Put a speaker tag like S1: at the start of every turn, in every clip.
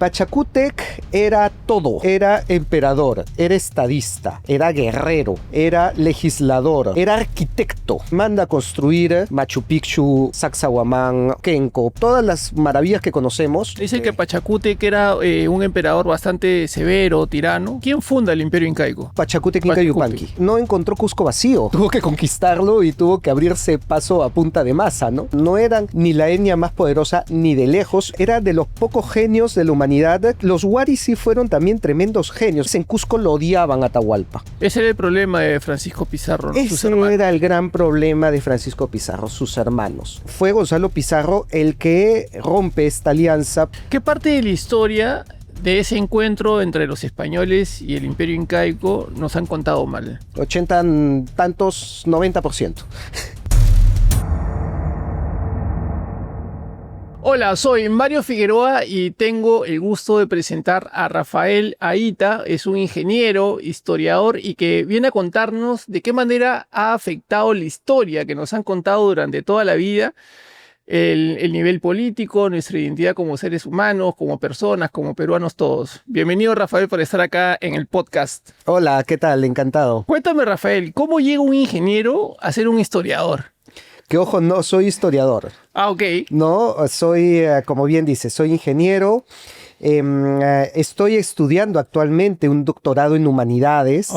S1: Pachacútec era todo. Era emperador, era estadista, era guerrero, era legislador, era arquitecto. Manda a construir Machu Picchu, Sacsayhuamán, Kenko, todas las maravillas que conocemos.
S2: Dicen que Pachacútec era un emperador bastante severo, tirano. ¿Quién funda el imperio incaico?
S1: Pachacútec Inca Yupanqui. No encontró Cusco vacío. Tuvo que conquistarlo y tuvo que abrirse paso a punta de masa, ¿no? No eran ni la etnia más poderosa ni de lejos. Era de los pocos genios de la humanidad. Los Huaris sí fueron también tremendos genios. En Cusco lo odiaban a Atahualpa.
S2: Ese era el problema de Francisco Pizarro, ¿no?
S1: Ese era el gran problema de Francisco Pizarro, sus hermanos. Fue Gonzalo Pizarro el que rompe esta alianza.
S2: ¿Qué parte de la historia de ese encuentro entre los españoles y el imperio incaico nos han contado mal?
S1: 80 tantos, 90%.
S2: Hola, soy Mario Figueroa y tengo el gusto de presentar a Rafael Aita. Es un ingeniero, historiador y que viene a contarnos de qué manera ha afectado la historia que nos han contado durante toda la vida, el nivel político, nuestra identidad como seres humanos, como personas, como peruanos todos. Bienvenido, Rafael, por estar acá en el podcast.
S1: Hola, ¿qué tal? Encantado.
S2: Cuéntame, Rafael, ¿cómo llega un ingeniero a ser un historiador?
S1: Que ojo, no soy historiador.
S2: Ah, ok.
S1: No, soy, como bien dice, soy ingeniero. Estoy estudiando actualmente un doctorado en humanidades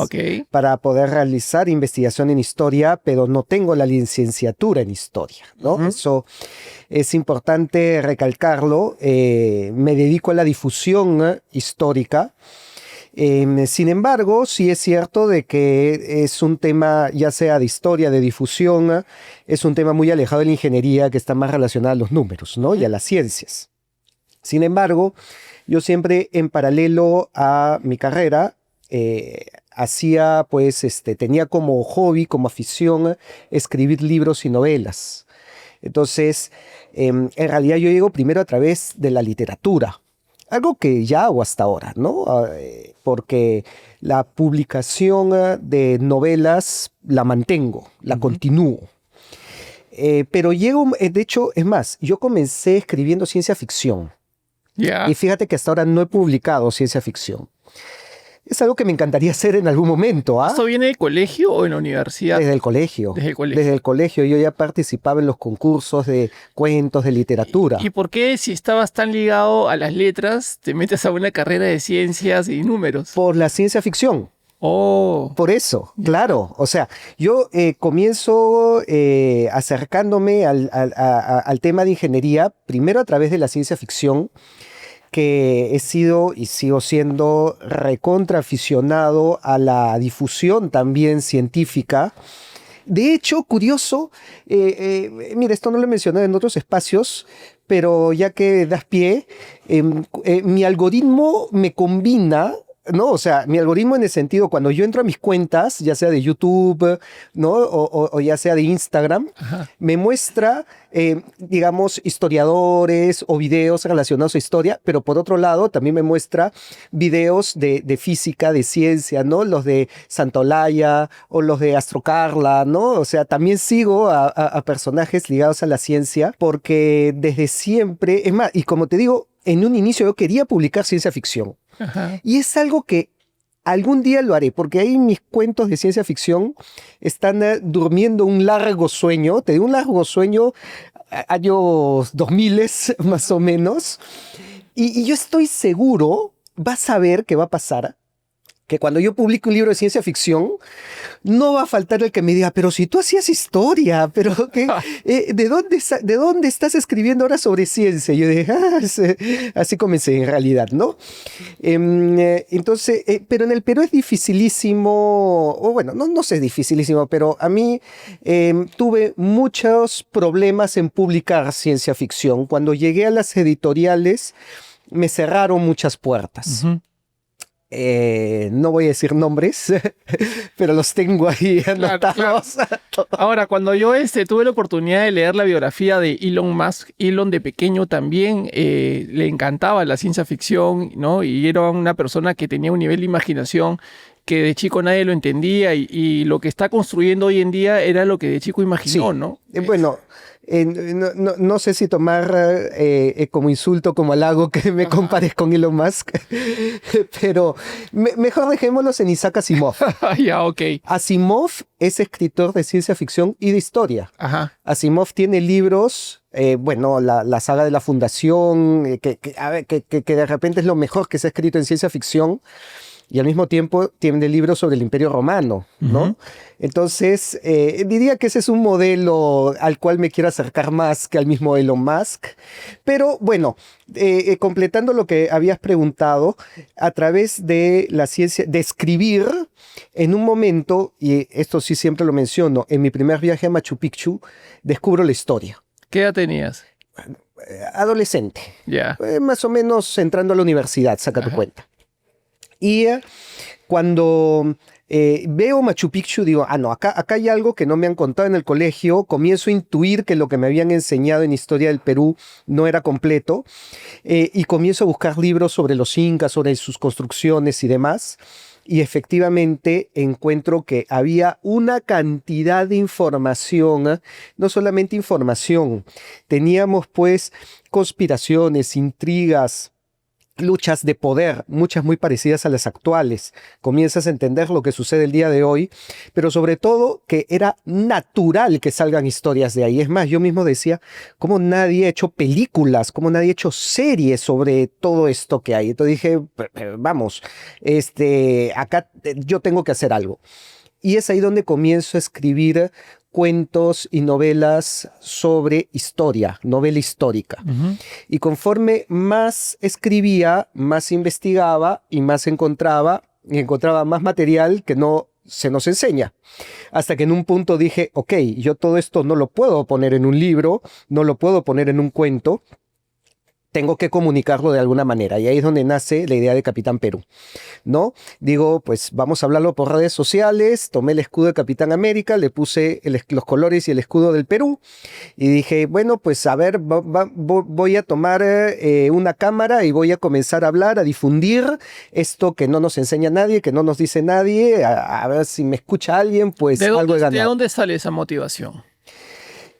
S1: para poder realizar investigación en historia, pero no tengo la licenciatura en historia, ¿no? Eso es importante recalcarlo. Me dedico a la difusión histórica. Sin embargo, sí es cierto de que es un tema, ya sea de historia, de difusión, es un tema muy alejado de la ingeniería que está más relacionado a los números, ¿no? Y a las ciencias. Sin embargo, yo siempre en paralelo a mi carrera hacía, pues, tenía como hobby, como afición, escribir libros y novelas. Entonces, en realidad yo llego primero a través de la literatura. Algo que ya hago hasta ahora, ¿no? Porque la publicación de novelas la mantengo, la continúo. Pero llego, de hecho, es más, yo comencé escribiendo ciencia ficción. Y fíjate que hasta ahora no he publicado ciencia ficción. Es algo que me encantaría hacer en algún momento.
S2: ¿Esto viene del colegio o en la universidad?
S1: Desde el colegio.
S2: Desde el colegio.
S1: Desde el colegio. Yo ya participaba en los concursos de cuentos, de literatura.
S2: ¿Y por qué, si estabas tan ligado a las letras, te metes a una carrera de ciencias y números?
S1: Por la ciencia ficción.
S2: Oh.
S1: Por eso, claro. O sea, yo comienzo acercándome al tema de ingeniería, primero a través de la ciencia ficción, que he sido y sigo siendo recontra aficionado a la difusión también científica. De hecho, curioso, mira, esto no lo he mencionado en otros espacios, pero ya que das pie, mi algoritmo me combina, ¿no? O sea, mi algoritmo en el sentido, cuando yo entro a mis cuentas, ya sea de YouTube, ¿no? O ya sea de Instagram, me muestra, digamos, historiadores o videos relacionados a historia, pero por otro lado también me muestra videos de física, de ciencia, ¿no? Los de Santolaya o los de Astrocarla, ¿no? O sea, también sigo a personajes ligados a la ciencia porque desde siempre, es más, y como te digo, en un inicio yo quería publicar ciencia ficción. Y es algo que algún día lo haré, porque ahí mis cuentos de ciencia ficción están durmiendo un largo sueño, te digo un largo sueño, años 2000 más o menos, y yo estoy seguro, vas a ver qué va a pasar, que cuando yo publique un libro de ciencia ficción, no va a faltar el que me diga, pero si tú hacías historia, pero ¿de dónde estás escribiendo ahora sobre ciencia? Y yo dije, así comencé en realidad, ¿no? Entonces, pero en el Perú es dificilísimo, o bueno, no sé, es dificilísimo, pero a mí tuve muchos problemas en publicar ciencia ficción. Cuando llegué a las editoriales, me cerraron muchas puertas. No voy a decir nombres, pero los tengo ahí anotados.
S2: Claro. Ahora, cuando yo tuve la oportunidad de leer la biografía de Elon Musk, Elon de pequeño también le encantaba la ciencia ficción, ¿no? Y era una persona que tenía un nivel de imaginación que de chico nadie lo entendía y lo que está construyendo hoy en día era lo que de chico imaginó,
S1: Sí.
S2: ¿no?
S1: Bueno, no sé si tomar como insulto, como halago que me
S2: Ajá.
S1: compares con Elon Musk, pero mejor dejémoslos en Isaac Asimov.
S2: Ya, ok.
S1: Asimov es escritor de ciencia ficción y de historia.
S2: Ajá.
S1: Asimov tiene libros, bueno, la saga de la Fundación, a ver, que de repente es lo mejor que se ha escrito en ciencia ficción, y al mismo tiempo tiene libros sobre el Imperio Romano, ¿no?
S2: Ujú.
S1: Entonces, diría que ese es un modelo al cual me quiero acercar más que al mismo Elon Musk. Pero bueno, completando lo que habías preguntado, a través de la ciencia, de escribir, en un momento, y esto sí siempre lo menciono, en mi primer viaje a Machu Picchu, descubro la historia.
S2: ¿Qué edad tenías?
S1: Adolescente,
S2: Ya.
S1: más o menos entrando a la universidad, saca tu
S2: Ajá.
S1: cuenta. Y cuando veo Machu Picchu, digo, no, acá hay algo que no me han contado en el colegio. Comienzo a intuir que lo que me habían enseñado en historia del Perú no era completo. Y comienzo a buscar libros sobre los incas, sobre sus construcciones y demás. Y efectivamente encuentro que había una cantidad de información, no solamente información, teníamos pues conspiraciones, intrigas, luchas de poder, muchas muy parecidas a las actuales. Comienzas a entender lo que sucede el día de hoy, pero sobre todo que era natural que salgan historias de ahí. Es más, yo mismo decía, ¿cómo nadie ha hecho películas? ¿Cómo nadie ha hecho series sobre todo esto que hay? Entonces dije, vamos, acá yo tengo que hacer algo. Y es ahí donde comienzo a escribir cuentos y novelas sobre historia, novela histórica.
S2: Ujú.
S1: Y conforme más escribía, más investigaba y más encontraba, y encontraba más material que no se nos enseña. Hasta que en un punto dije, ok, yo todo esto no lo puedo poner en un libro, no lo puedo poner en un cuento, tengo que comunicarlo de alguna manera. Y ahí es donde nace la idea de Capitán Perú, ¿no? Digo, pues vamos a hablarlo por redes sociales, tomé el escudo de Capitán América, le puse los colores y el escudo del Perú, y dije, bueno, pues a ver, voy a tomar una cámara y voy a comenzar a hablar, a difundir esto que no nos enseña nadie, que no nos dice nadie, a ver si me escucha alguien, pues algo he
S2: ¿De
S1: ganado.
S2: dónde sale esa motivación?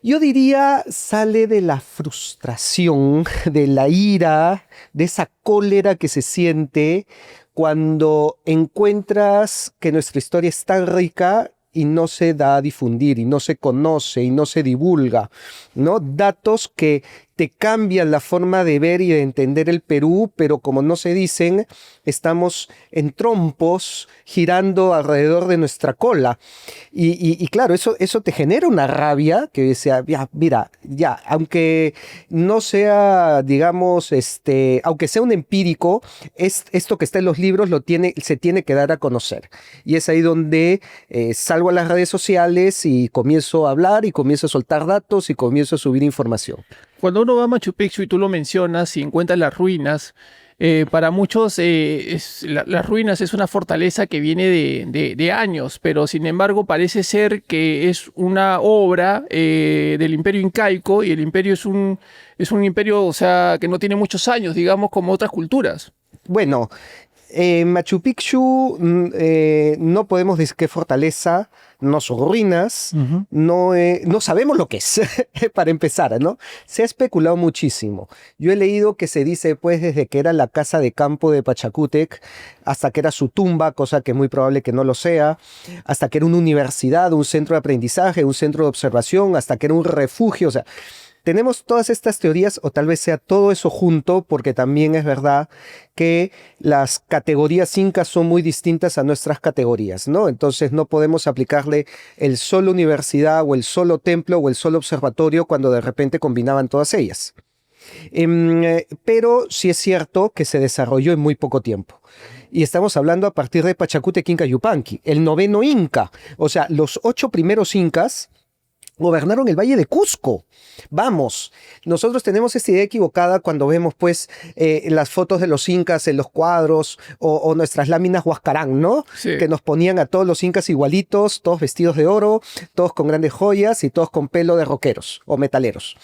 S1: Yo diría, sale de la frustración, de la ira, de esa cólera que se siente cuando encuentras que nuestra historia es tan rica y no se da a difundir, y no se conoce, y no se divulga, ¿no? Datos que te cambian la forma de ver y de entender el Perú, pero como no se dicen, estamos en trompos girando alrededor de nuestra cola. Y claro, eso te genera una rabia que sea, ya, mira, ya, aunque no sea, digamos, aunque sea un empírico, esto que está en los libros se tiene que dar a conocer. Y es ahí donde salgo a las redes sociales y comienzo a hablar y comienzo a soltar datos y comienzo a subir información.
S2: Cuando uno va a Machu Picchu y tú lo mencionas y encuentras las ruinas, para muchos las ruinas es una fortaleza que viene de años, pero sin embargo parece ser que es una obra del imperio incaico y el imperio es un imperio, o sea, que no tiene muchos años, digamos, como otras culturas.
S1: Bueno, Machu Picchu no podemos decir que fortaleza, no son ruinas,
S2: Ujú.
S1: no sabemos lo que es, para empezar, ¿no? Se ha especulado muchísimo. Yo he leído que se dice, pues, desde que era la casa de campo de Pachacútec, hasta que era su tumba, cosa que es muy probable que no lo sea, hasta que era una universidad, un centro de aprendizaje, un centro de observación, hasta que era un refugio, o sea, tenemos todas estas teorías, o tal vez sea todo eso junto, porque también es verdad que las categorías incas son muy distintas a nuestras categorías, ¿no? Entonces no podemos aplicarle el solo universidad o el solo templo o el solo observatorio cuando de repente combinaban todas ellas. Pero sí es cierto que se desarrolló en muy poco tiempo. Y estamos hablando a partir de Pachacútec Inca Yupanqui, el noveno inca. O sea, los 8 primeros incas gobernaron el Valle de Cusco. Vamos, nosotros tenemos esta idea equivocada cuando vemos pues las fotos de los incas en los cuadros o nuestras láminas huascarán, ¿no?
S2: Sí.
S1: Que nos ponían a todos los incas igualitos, todos vestidos de oro, todos con grandes joyas y todos con pelo de rockeros o metaleros.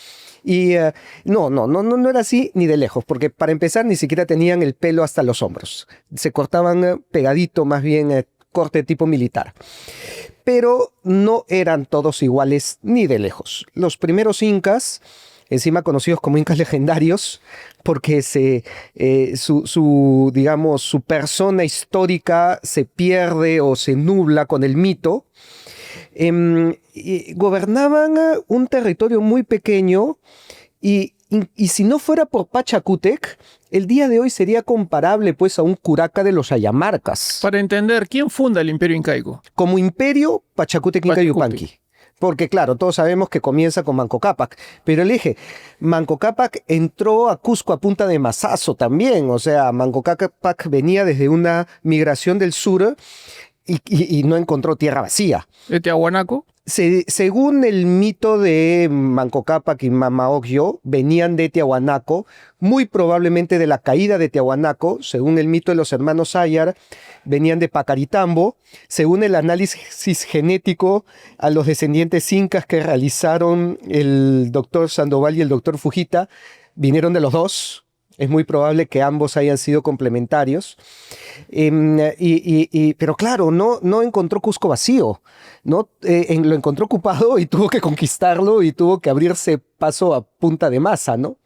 S1: Y no era así ni de lejos, porque para empezar ni siquiera tenían el pelo hasta los hombros. Se cortaban pegadito más bien corte tipo militar. Pero no eran todos iguales ni de lejos. Los primeros incas, encima conocidos como incas legendarios, porque digamos, su persona histórica se pierde o se nubla con el mito, gobernaban un territorio muy pequeño y si no fuera por Pachacútec, el día de hoy sería comparable pues a un curaca de los ayamarcas.
S2: Para entender, ¿quién funda el Imperio Incaico?
S1: Como imperio, Pachacútec Inca Yupanqui. Porque claro, todos sabemos que comienza con Manco Cápac, pero el eje, Manco Cápac entró a Cusco a punta de mazazo también, o sea, Manco Cápac venía desde una migración del sur y no encontró tierra vacía.
S2: ¿De Tiahuanaco?
S1: Según el mito de Manco Cápac y Mama Ocllo, venían de Tiahuanaco, muy probablemente de la caída de Tiahuanaco, según el mito de los hermanos Ayar, venían de Pacaritambo, según el análisis genético a los descendientes incas que realizaron el doctor Sandoval y el doctor Fujita, vinieron de los dos. Es muy probable que ambos hayan sido complementarios. Pero claro, no encontró Cusco vacío, ¿no? Lo encontró ocupado y tuvo que conquistarlo y tuvo que abrirse paso a punta de masa, ¿no?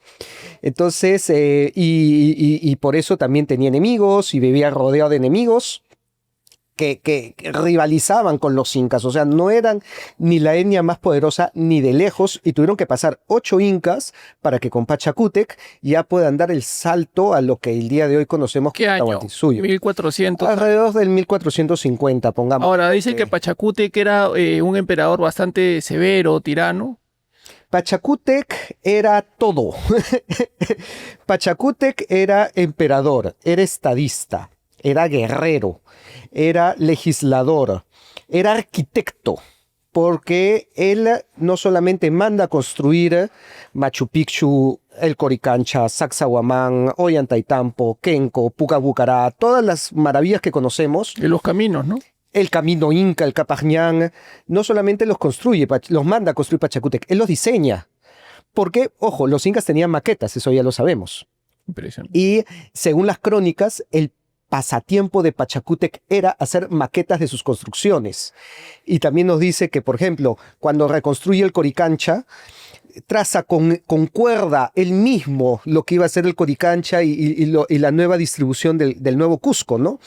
S1: Entonces, y por eso también tenía enemigos y vivía rodeado de enemigos que rivalizaban con los incas, o sea, no eran ni la etnia más poderosa ni de lejos y tuvieron que pasar 8 incas para que con Pachacútec ya puedan dar el salto a lo que el día de hoy conocemos
S2: como Tahuantinsuyo. 1400.
S1: Alrededor del 1450, pongamos.
S2: Ahora, dicen que Pachacútec era un emperador bastante severo, tirano.
S1: Pachacútec era todo. Pachacútec era emperador, era estadista, era guerrero, era legislador, era arquitecto, porque él no solamente manda a construir Machu Picchu, el Coricancha, Sacsayhuamán, Ollantaytampo, Kenco, Pucabucará, todas las maravillas que conocemos.
S2: En los caminos, ¿no?
S1: El camino inca, el Capañán, no solamente los construye, los manda a construir Pachacútec, él los diseña. Porque, ojo, los incas tenían maquetas, eso ya lo sabemos.
S2: Impresionante.
S1: Y según las crónicas, el pasatiempo de Pachacútec era hacer maquetas de sus construcciones. Y también nos dice que, por ejemplo, cuando reconstruye el Coricancha, traza con cuerda él mismo lo que iba a ser el Coricancha y la nueva distribución del nuevo Cusco, ¿no?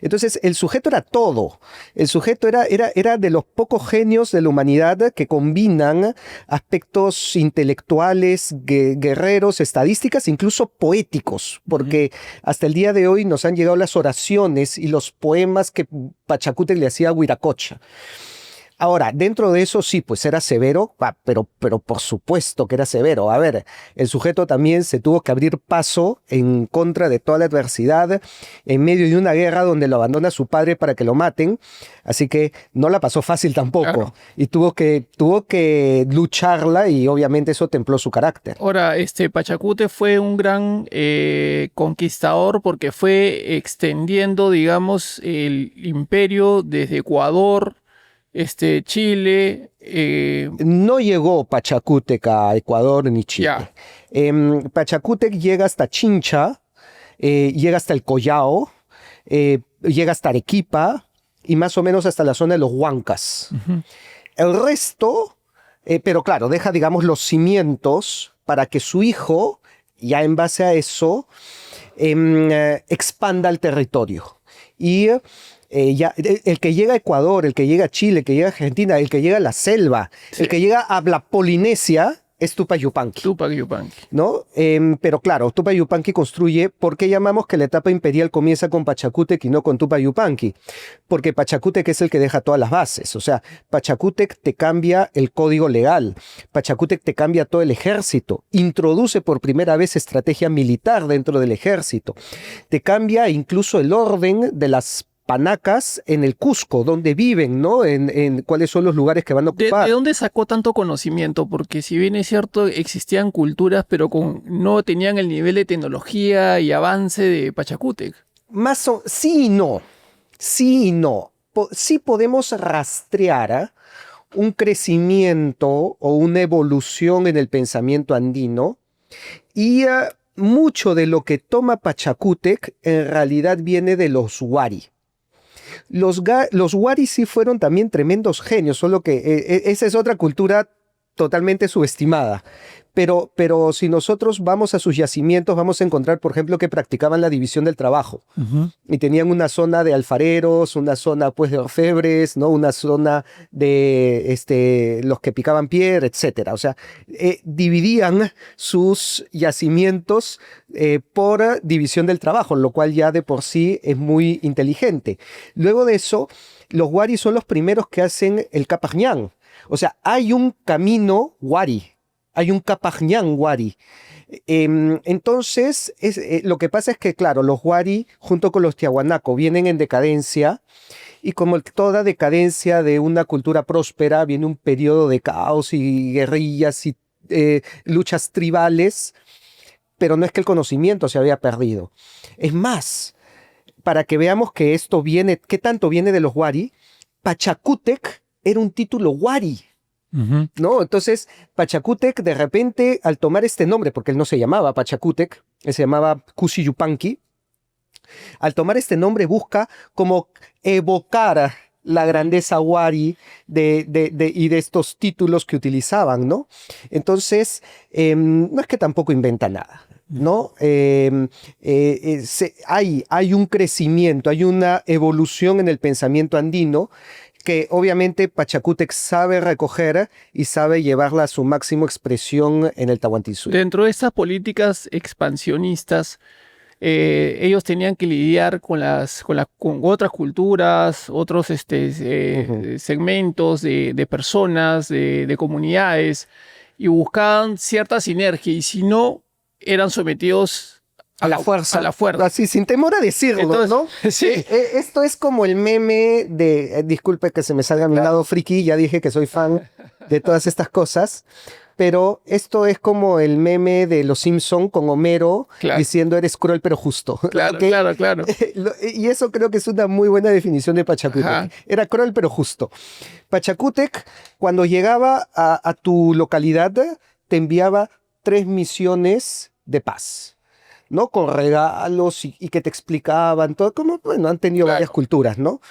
S1: Entonces, el sujeto era todo. El sujeto era de los pocos genios de la humanidad que combinan aspectos intelectuales, guerreros, estadísticas, incluso poéticos, porque hasta el día de hoy nos han llegado las oraciones y los poemas que Pachacútec le hacía a Huiracocha. Ahora, dentro de eso sí, pues era severo, pero por supuesto que era severo. A ver, el sujeto también se tuvo que abrir paso en contra de toda la adversidad, en medio de una guerra donde lo abandona su padre para que lo maten, así que no la pasó fácil tampoco. Claro. Y tuvo que lucharla y obviamente eso templó su carácter.
S2: Ahora, Pachacútec fue un gran conquistador porque fue extendiendo, digamos, el imperio desde Ecuador, Chile.
S1: No llegó Pachacútec a Ecuador ni Chile. Pachacútec llega hasta Chincha, llega hasta el Collao, llega hasta Arequipa y más o menos hasta la zona de los Huancas. El resto, pero claro, deja, digamos, los cimientos para que su hijo, ya en base a eso, expanda el territorio. Y ya, el que llega a Ecuador, el que llega a Chile, el que llega a Argentina, el que llega a la selva, sí, el que llega a la Polinesia es Tupac Yupanqui.
S2: Tupac Yupanqui.
S1: ¿No? Pero claro, Tupac Yupanqui construye. ¿Por qué llamamos que la etapa imperial comienza con Pachacútec y no con Tupac Yupanqui? Porque Pachacútec es el que deja todas las bases. O sea, Pachacútec te cambia el código legal. Pachacútec te cambia todo el ejército. Introduce por primera vez estrategia militar dentro del ejército. Te cambia incluso el orden de las panacas en el Cusco, donde viven, ¿no? En cuáles son los lugares que van a ocupar.
S2: ¿De dónde sacó tanto conocimiento? Porque si bien es cierto, existían culturas, pero no tenían el nivel de tecnología y avance de Pachacútec.
S1: Sí y no. Sí y no. Sí podemos rastrear un crecimiento o una evolución en el pensamiento andino y mucho de lo que toma Pachacútec en realidad viene de los Wari. Los Wari sí fueron también tremendos genios, solo que esa es otra cultura totalmente subestimada. Pero si nosotros vamos a sus yacimientos, vamos a encontrar, por ejemplo, que practicaban la división del trabajo. Y tenían una zona de alfareros, una zona pues de orfebres, ¿no? Una zona de los que picaban piedra, etcétera. O sea, dividían sus yacimientos por división del trabajo, lo cual ya de por sí es muy inteligente. Luego de eso, los Wari son los primeros que hacen el Capajñán. O sea, hay un camino Wari. Hay un Capajñán Wari. Entonces, lo que pasa es que, claro, los Wari, junto con los Tiahuanaco, vienen en decadencia, y como toda decadencia de una cultura próspera, viene un periodo de caos y guerrillas y luchas tribales, pero no es que el conocimiento se había perdido. Es más, para que veamos que esto viene, qué tanto viene de los Wari, Pachacútec era un título Wari. ¿No? Entonces, Pachacútec, de repente, al tomar este nombre, porque él no se llamaba Pachacútec, él se llamaba Cusi Yupanqui, al tomar este nombre busca como evocar la grandeza Wari y de estos títulos que utilizaban, ¿no? Entonces, no es que tampoco inventa nada, ¿no? Hay un crecimiento, hay una evolución en el pensamiento andino que obviamente Pachacútec sabe recoger y sabe llevarla a su máxima expresión en el Tahuantinsuyo.
S2: Dentro de estas políticas expansionistas, ellos tenían que lidiar con otras culturas, otros segmentos de personas, de comunidades, y buscaban cierta sinergia, y si no, eran sometidos
S1: a la fuerza.
S2: A la fuerza.
S1: Así, sin temor a decirlo. Entonces, ¿no?
S2: Sí.
S1: Esto es como el meme de, disculpe que se me salga a mi lado friki, ya dije que soy fan de todas estas cosas, pero esto es como el meme de Los Simpson con Homero diciendo eres cruel pero justo.
S2: Claro,
S1: ¿Okay?
S2: claro.
S1: Y eso creo que es una muy buena definición de Pachacútec. Ajá. Era cruel pero justo. Pachacútec, cuando llegaba a tu localidad, te enviaba 3 misiones de paz, ¿no? Con regalos y que te explicaban todo, como, bueno, han tenido varias culturas, ¿no?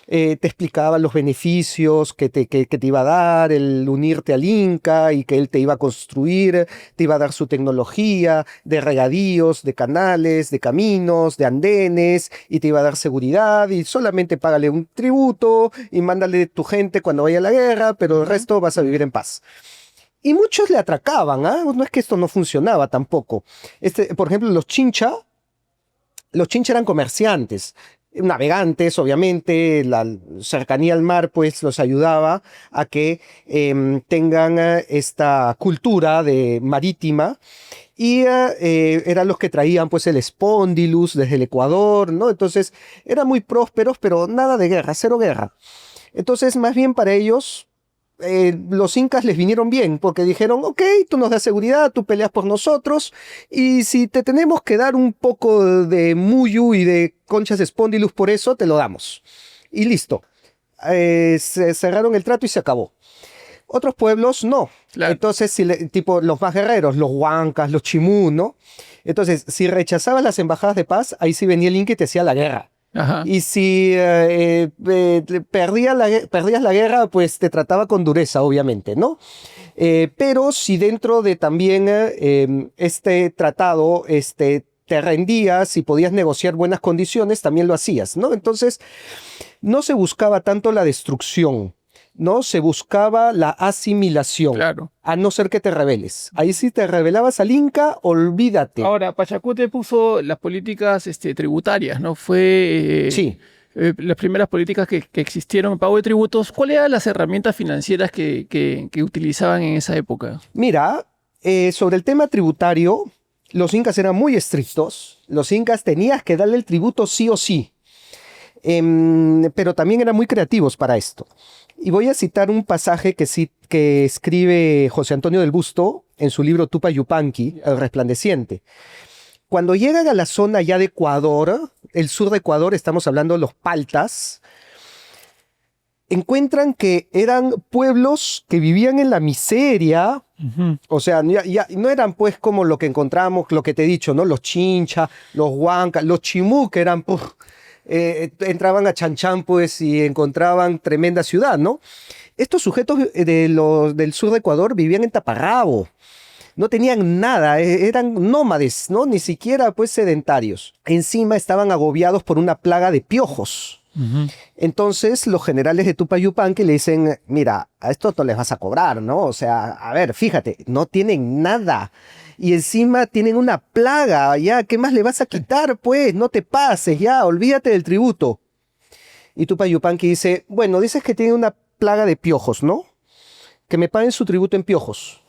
S1: Te explicaban los beneficios que te iba a dar el unirte al Inca y que él te iba a construir, te iba a dar su tecnología de regadíos, de canales, de caminos, de andenes, y te iba a dar seguridad, y solamente págale un tributo y mándale tu gente cuando vaya a la guerra, pero el resto vas a vivir en paz. Y muchos le atracaban, ¿ah? No es que esto no funcionaba tampoco. Por ejemplo, los Chincha eran comerciantes, navegantes, obviamente, la cercanía al mar pues los ayudaba a que tengan esta cultura marítima, y eran los que traían pues el espondilus desde el Ecuador, ¿no? Entonces eran muy prósperos, pero nada de guerra, cero guerra. Entonces, más bien para ellos, los incas les vinieron bien, porque dijeron, ok, tú nos das seguridad, tú peleas por nosotros, y si te tenemos que dar un poco de muyu y de conchas de espondilus por eso, te lo damos. Y listo. Se cerraron el trato y se acabó. Otros pueblos no. Claro. Entonces, tipo los más guerreros, los huancas, los chimú, ¿no? Entonces, si rechazabas las embajadas de paz, ahí sí venía el inca y te hacía la guerra.
S2: Ajá.
S1: Y si perdías la guerra, pues te trataba con dureza, obviamente, ¿no? Pero si dentro de también este tratado te rendías y podías negociar buenas condiciones, también lo hacías, ¿no? Entonces, no se buscaba tanto la destrucción, ¿no? Se buscaba la asimilación,
S2: claro,
S1: a no ser que te rebeles. Ahí sí te rebelabas al Inca, olvídate.
S2: Ahora, Pachacútec puso las políticas tributarias, ¿no? Fue
S1: sí.
S2: Las primeras políticas que existieron en pago de tributos. ¿Cuáles eran las herramientas financieras que utilizaban en esa época?
S1: Mira, sobre el tema tributario, los incas eran muy estrictos. Los incas tenías que darle el tributo sí o sí. Pero también eran muy creativos para esto. Y voy a citar un pasaje que escribe José Antonio del Busto en su libro Tupa Yupanqui, El Resplandeciente. Cuando llegan a la zona ya de Ecuador, el sur de Ecuador, estamos hablando de los paltas, encuentran que eran pueblos que vivían en la miseria. O sea, ya no eran pues como lo que encontramos, lo que te he dicho, ¿no? Los Chincha, los Huancas, los Chimú, que eran entraban a Chanchan, pues, y encontraban tremenda ciudad, ¿no? Estos sujetos del sur de Ecuador vivían en taparrabo. No tenían nada, eran nómades, ¿no? Ni siquiera, pues, sedentarios. Encima estaban agobiados por una plaga de piojos. Entonces, los generales de Tupayupanqui le dicen, mira, a estos no les vas a cobrar, ¿no? O sea, a ver, fíjate, no tienen nada. Y encima tienen una plaga, ya, ¿qué más le vas a quitar, pues? No te pases, ya, olvídate del tributo. Y Tupayupanqui dice, bueno, dices que tienen una plaga de piojos, ¿no? Que me paguen su tributo en piojos.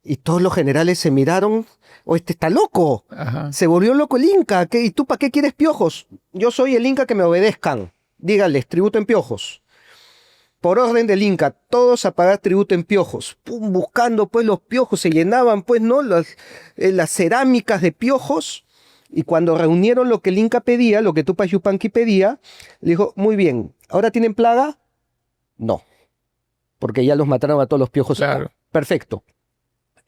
S1: Y todos los generales se miraron, oh, este está loco,
S2: Ajá.
S1: se volvió loco el Inca, ¿y tú para qué quieres piojos? Yo soy el Inca, que me obedezcan, díganles, tributo en piojos. Por orden del Inca, todos a pagar tributo en piojos, pum, buscando pues los piojos, se llenaban pues, ¿no? Las cerámicas de piojos, y cuando reunieron lo que el Inca pedía, lo que Tupac Yupanqui pedía, le dijo, muy bien, ¿ahora tienen plaga? No, porque ya los mataron a todos los piojos.
S2: Claro.
S1: Perfecto.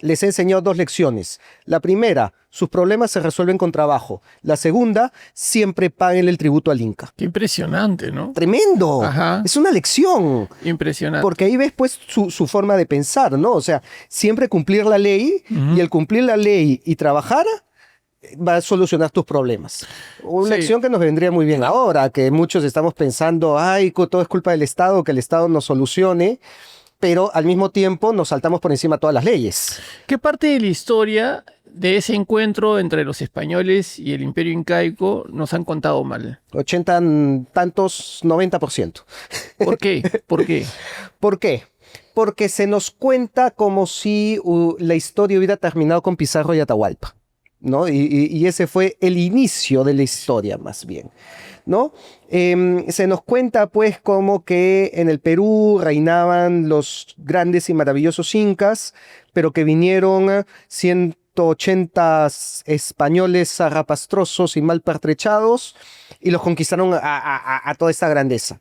S1: Les enseñó 2 lecciones. La primera, sus problemas se resuelven con trabajo. La segunda, siempre paguen el tributo al Inca.
S2: Qué impresionante, ¿no?
S1: ¡Tremendo!
S2: Ajá.
S1: Es una lección.
S2: Impresionante.
S1: Porque ahí ves pues su forma de pensar, ¿no? O sea, siempre cumplir la ley, y el cumplir la ley y trabajar va a solucionar tus problemas. Una lección que nos vendría muy bien ahora, que muchos estamos pensando, ay, todo es culpa del Estado, que el Estado nos solucione, pero al mismo tiempo nos saltamos por encima todas las leyes.
S2: ¿Qué parte de la historia de ese encuentro entre los españoles y el Imperio Incaico nos han contado mal?
S1: 80 tantos, 90%.
S2: ¿Por qué? ¿Por qué?
S1: ¿Por qué? Porque se nos cuenta como si la historia hubiera terminado con Pizarro y Atahualpa, ¿no? Y ese fue el inicio de la historia, más bien, ¿no? Se nos cuenta, pues, como que en el Perú reinaban los grandes y maravillosos incas, pero que vinieron 180 españoles zarrapastrosos y mal pertrechados y los conquistaron a toda esta grandeza.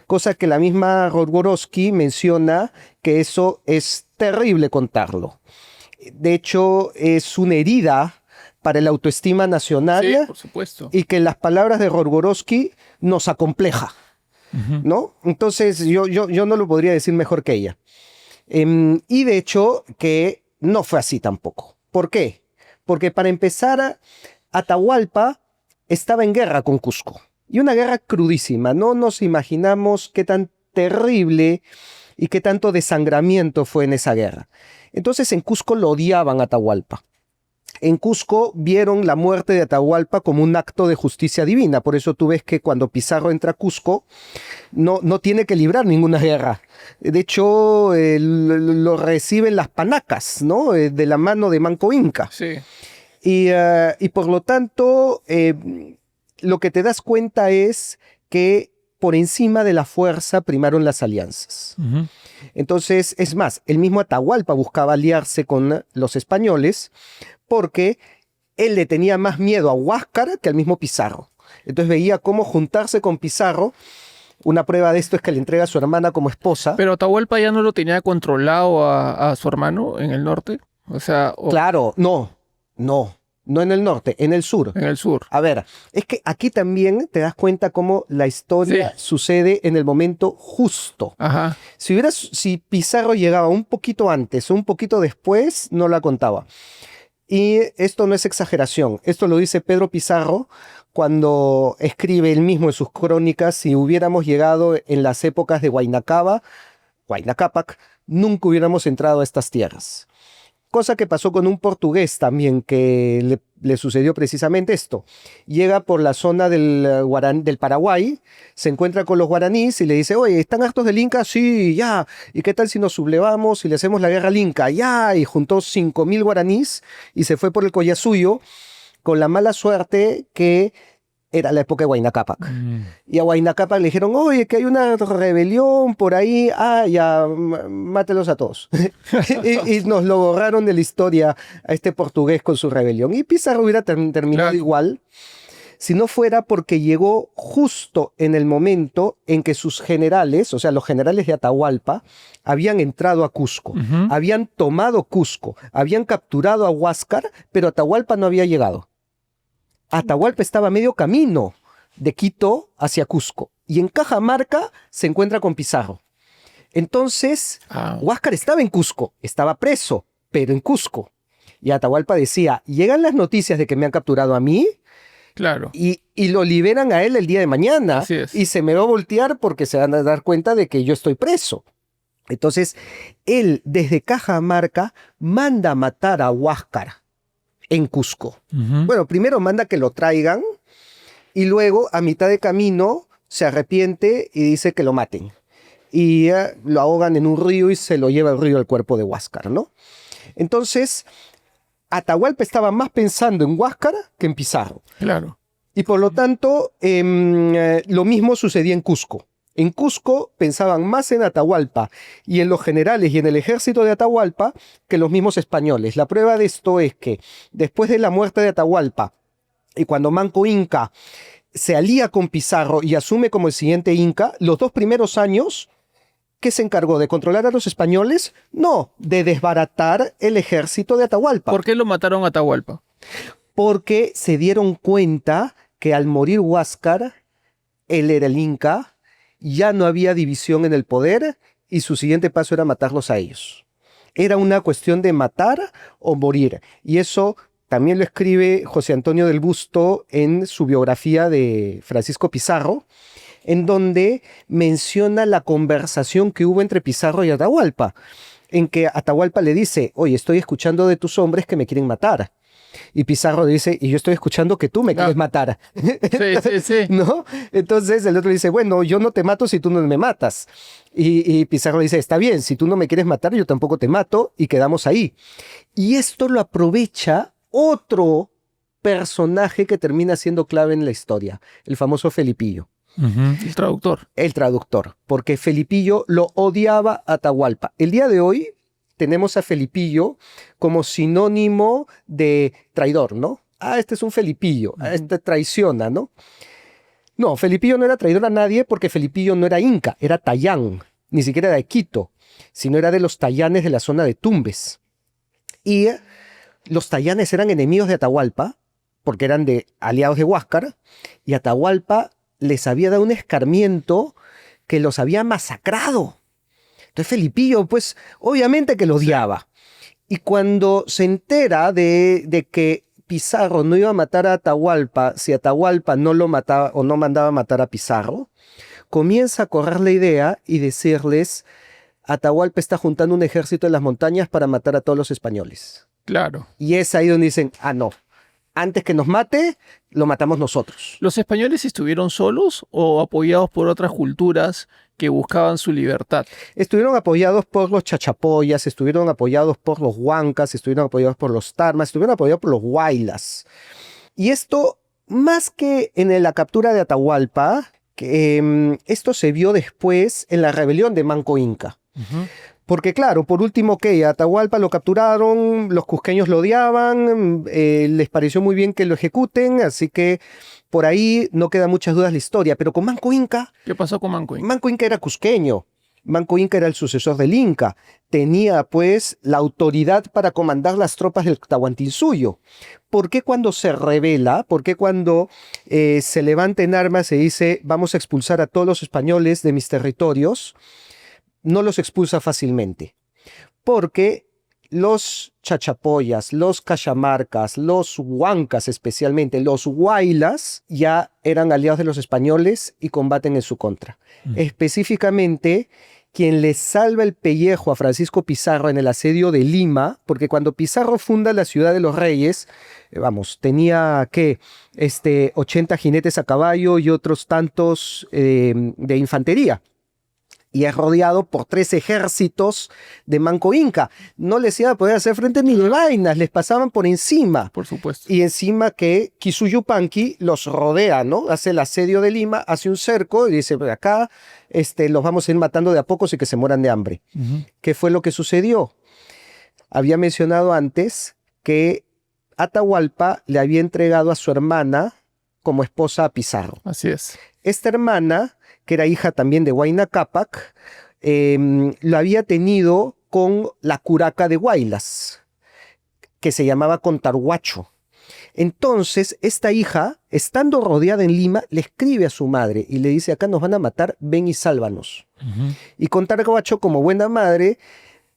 S1: Cosa que la misma Rodgorowski menciona que eso es terrible contarlo. De hecho, es una herida para la autoestima nacional,
S2: Sí, por supuesto.
S1: y que las palabras de Rodgorowski nos acompleja, ¿no? Entonces yo no lo podría decir mejor que ella. Y de hecho que no fue así tampoco. ¿Por qué? Porque para empezar, Atahualpa estaba en guerra con Cusco. Y una guerra crudísima. No nos imaginamos qué tan terrible y qué tanto desangramiento fue en esa guerra. Entonces en Cusco lo odiaban a Atahualpa. En Cusco vieron la muerte de Atahualpa como un acto de justicia divina. Por eso tú ves que cuando Pizarro entra a Cusco, no tiene que librar ninguna guerra. De hecho, lo reciben las panacas, ¿no? De la mano de Manco Inca.
S2: Sí.
S1: Y por lo tanto, lo que te das cuenta es que por encima de la fuerza primaron las alianzas. Entonces, es más, el mismo Atahualpa buscaba aliarse con los españoles porque él le tenía más miedo a Huáscar que al mismo Pizarro. Entonces veía cómo juntarse con Pizarro. Una prueba de esto es que le entrega a su hermana como esposa.
S2: Pero Atahualpa ya no lo tenía controlado a su hermano en el norte. O sea,
S1: Claro, no en el norte, en el sur.
S2: en el sur.
S1: A ver, es que aquí también te das cuenta cómo la historia sucede en el momento justo.
S2: Ajá.
S1: Si Pizarro llegaba un poquito antes o un poquito después, no la contaba. Y esto no es exageración, esto lo dice Pedro Pizarro cuando escribe él mismo en sus crónicas: si hubiéramos llegado en las épocas de Huayna Cápac, nunca hubiéramos entrado a estas tierras. Cosa que pasó con un portugués también, que le sucedió precisamente esto. Llega por la zona del Paraguay, se encuentra con los guaraníes y le dice: oye, ¿están hartos del Inca? Sí, ya. ¿Y qué tal si nos sublevamos y le hacemos la guerra al Inca? Ya. Y juntó 5.000 guaraníes y se fue por el Collasuyo, con la mala suerte que era la época de Huayna Cápac. Y a Huayna Cápac le dijeron: oye, que hay una rebelión por ahí, ya, mátelos a todos. y nos lo borraron de la historia a este portugués con su rebelión. Y Pizarro hubiera terminado igual, si no fuera porque llegó justo en el momento en que sus generales, o sea, los generales de Atahualpa, habían entrado a Cusco, habían tomado Cusco, habían capturado a Huáscar, pero Atahualpa no había llegado. Atahualpa estaba a medio camino, de Quito hacia Cusco. Y en Cajamarca se encuentra con Pizarro. Entonces, Huáscar estaba en Cusco, estaba preso, pero en Cusco. Y Atahualpa decía, llegan las noticias de que me han capturado a mí,
S2: Claro.
S1: y lo liberan a él el día de mañana.
S2: Así es.
S1: Y se me va a voltear porque se van a dar cuenta de que yo estoy preso. Entonces, él desde Cajamarca manda a matar a Huáscar en Cusco. Bueno, primero manda que lo traigan y luego a mitad de camino se arrepiente y dice que lo maten. Y lo ahogan en un río y se lo lleva el río al cuerpo de Huáscar, ¿no? Entonces, Atahualpa estaba más pensando en Huáscar que en Pizarro.
S2: Claro.
S1: Y por lo tanto, lo mismo sucedía en Cusco. En Cusco pensaban más en Atahualpa y en los generales y en el ejército de Atahualpa que los mismos españoles. La prueba de esto es que después de la muerte de Atahualpa y cuando Manco Inca se alía con Pizarro y asume como el siguiente Inca, los 2 primeros años, ¿qué se encargó? ¿De controlar a los españoles? No, de desbaratar el ejército de Atahualpa.
S2: ¿Por qué lo mataron a Atahualpa?
S1: Porque se dieron cuenta que al morir Huáscar, él era el Inca, ya no había división en el poder y su siguiente paso era matarlos a ellos. Era una cuestión de matar o morir. Y eso también lo escribe José Antonio del Busto en su biografía de Francisco Pizarro, en donde menciona la conversación que hubo entre Pizarro y Atahualpa, en que Atahualpa le dice, oye, estoy escuchando de tus hombres que me quieren matar. Y Pizarro dice, y yo estoy escuchando que tú me quieres matar.
S2: Sí.
S1: ¿No? Entonces el otro dice, bueno, yo no te mato si tú no me matas. Y Pizarro dice, está bien, si tú no me quieres matar, yo tampoco te mato, y quedamos ahí. Y esto lo aprovecha otro personaje que termina siendo clave en la historia, el famoso Felipillo.
S2: El traductor.
S1: El traductor, porque Felipillo lo odiaba a Atahualpa. El día de hoy tenemos a Felipillo como sinónimo de traidor, ¿no? Ah, este es un Felipillo, este traiciona, ¿no? No, Felipillo no era traidor a nadie porque Felipillo no era inca, era tayán, ni siquiera era de Quito, sino era de los tayanes de la zona de Tumbes. Y los tayanes eran enemigos de Atahualpa, porque eran aliados de Huáscar, y Atahualpa les había dado un escarmiento que los había masacrado. Entonces Felipillo, pues, obviamente que lo odiaba. Y cuando se entera de que Pizarro no iba a matar a Atahualpa si Atahualpa no lo mataba o no mandaba a matar a Pizarro, comienza a correr la idea y decirles, Atahualpa está juntando un ejército en las montañas para matar a todos los españoles.
S2: Claro.
S1: Y es ahí donde dicen, no, antes que nos mate, lo matamos nosotros.
S2: ¿Los españoles estuvieron solos o apoyados por otras culturas que buscaban su libertad?
S1: Estuvieron apoyados por los chachapoyas, estuvieron apoyados por los huancas, estuvieron apoyados por los tarmas, estuvieron apoyados por los huaylas. Y esto, más que en la captura de Atahualpa, esto se vio después en la rebelión de Manco Inca. Porque claro, por último que Atahualpa lo capturaron, los cusqueños lo odiaban, les pareció muy bien que lo ejecuten, así que por ahí no queda muchas dudas la historia. Pero con Manco Inca...
S2: ¿Qué pasó con Manco Inca?
S1: Manco Inca era cusqueño. Manco Inca era el sucesor del Inca. Tenía pues la autoridad para comandar las tropas del Tahuantinsuyo. ¿Por qué cuando se rebela, por qué cuando se levanta en armas y dice vamos a expulsar a todos los españoles de mis territorios, no los expulsa fácilmente? Porque los chachapoyas, los cachamarcas, los huancas especialmente, los huaylas ya eran aliados de los españoles y combaten en su contra. Específicamente, quien le salva el pellejo a Francisco Pizarro en el asedio de Lima, porque cuando Pizarro funda la ciudad de los Reyes, tenía 80 jinetes a caballo y otros tantos de infantería. Y es rodeado por 3 ejércitos de Manco Inca. No les iba a poder hacer frente ni de vainas, les pasaban por encima.
S2: Por supuesto.
S1: Y encima que Quisuyupanqui los rodea, ¿no? Hace el asedio de Lima, hace un cerco y dice, acá los vamos a ir matando de a pocos y que se mueran de hambre. ¿Qué fue lo que sucedió? Había mencionado antes que Atahualpa le había entregado a su hermana como esposa a Pizarro.
S2: Así es.
S1: Esta hermana, que era hija también de Huayna Cápac, lo había tenido con la curaca de Huaylas, que se llamaba Contarhuacho. Entonces, esta hija, estando rodeada en Lima, le escribe a su madre y le dice, acá nos van a matar, ven y sálvanos. Y Contarcoacho, como buena madre,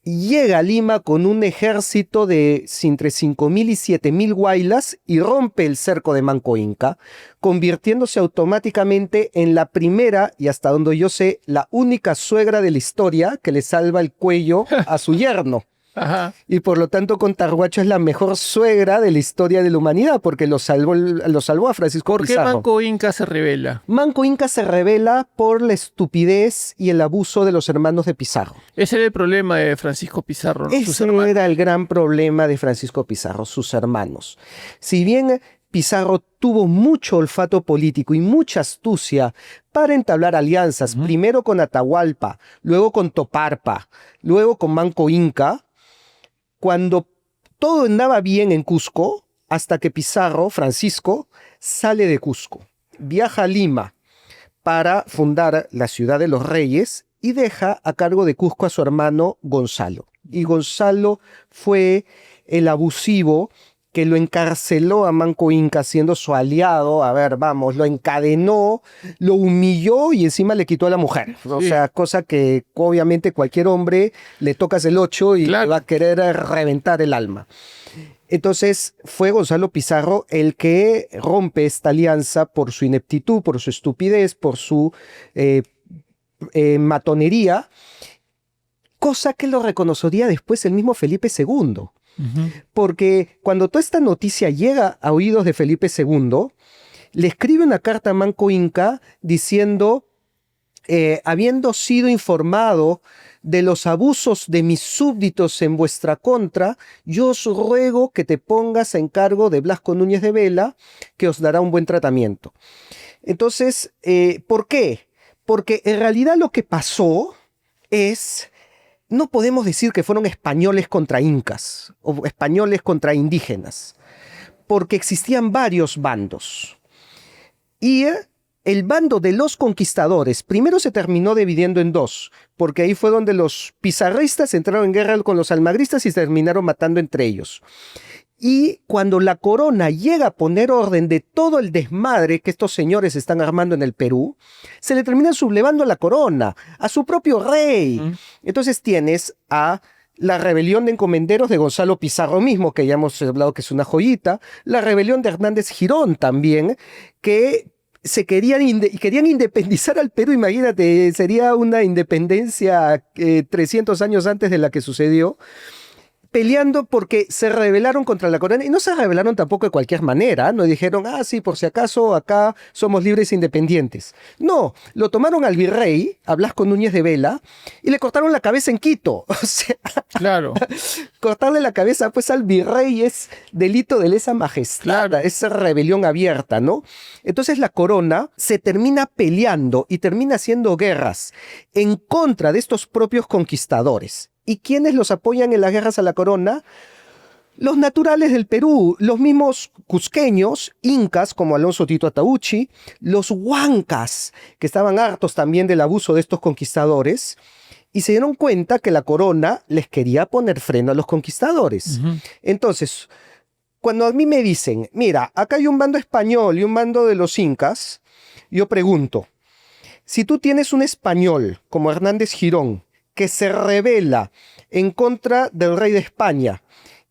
S1: llega a Lima con un ejército de entre 5.000 y 7.000 huaylas y rompe el cerco de Manco Inca, convirtiéndose automáticamente en la primera y hasta donde yo sé, la única suegra de la historia que le salva el cuello a su yerno.
S2: Ajá.
S1: Y por lo tanto Contarguacho es la mejor suegra de la historia de la humanidad porque lo salvó a Francisco
S2: ¿Por qué
S1: Pizarro.
S2: Manco Inca se revela?
S1: Manco Inca se revela por la estupidez y el abuso de los hermanos de Pizarro.
S2: Ese era el problema de Francisco Pizarro, ¿no? Sus
S1: Ese
S2: hermanos.
S1: era el gran problema de Francisco Pizarro, sus hermanos. Si bien Pizarro tuvo mucho olfato político y mucha astucia para entablar alianzas, primero con Atahualpa, luego con Toparpa, luego con Manco Inca, cuando todo andaba bien en Cusco, hasta que Pizarro, Francisco, sale de Cusco, viaja a Lima para fundar la ciudad de los Reyes y deja a cargo de Cusco a su hermano Gonzalo. Y Gonzalo fue el abusivo que lo encarceló a Manco Inca siendo su aliado, lo encadenó, lo humilló y encima le quitó a la mujer. O sea, cosa que obviamente cualquier hombre le tocas el 8 y le va a querer reventar el alma. Entonces fue Gonzalo Pizarro el que rompe esta alianza por su ineptitud, por su estupidez, por su matonería, cosa que lo reconocería después el mismo Felipe II. Porque cuando toda esta noticia llega a oídos de Felipe II, le escribe una carta a Manco Inca diciendo, habiendo sido informado de los abusos de mis súbditos en vuestra contra, yo os ruego que te pongas a encargo de Blasco Núñez de Vela, que os dará un buen tratamiento. Entonces, ¿por qué? Porque en realidad lo que pasó es... No podemos decir que fueron españoles contra incas o españoles contra indígenas, porque existían varios bandos. Y el bando de los conquistadores primero se terminó dividiendo en dos, porque ahí fue donde los pizarristas entraron en guerra con los almagristas y se terminaron matando entre ellos. Y cuando la corona llega a poner orden de todo el desmadre que estos señores están armando en el Perú, se le terminan sublevando a la corona, a su propio rey. Entonces tienes a la rebelión de encomenderos de Gonzalo Pizarro mismo, que ya hemos hablado que es una joyita, la rebelión de Hernández Girón también, que querían independizar al Perú. Imagínate, sería una independencia 300 años antes de la que sucedió, peleando porque se rebelaron contra la corona y no se rebelaron tampoco de cualquier manera, no dijeron, sí, por si acaso acá somos libres e independientes. No, lo tomaron al virrey, a Blasco Núñez de Vela, y le cortaron la cabeza en Quito. O sea,
S2: claro.
S1: Cortarle la cabeza pues al virrey es delito de lesa majestad, es rebelión abierta, ¿no? Entonces la corona se termina peleando y termina haciendo guerras en contra de estos propios conquistadores. ¿Y quiénes los apoyan en las guerras a la corona? Los naturales del Perú, los mismos cusqueños, incas como Alonso Tito Atauchi, los huancas, que estaban hartos también del abuso de estos conquistadores, y se dieron cuenta que la corona les quería poner freno a los conquistadores. Entonces, cuando a mí me dicen, mira, acá hay un bando español y un bando de los incas, yo pregunto, si tú tienes un español como Hernández Girón, que se rebela en contra del rey de España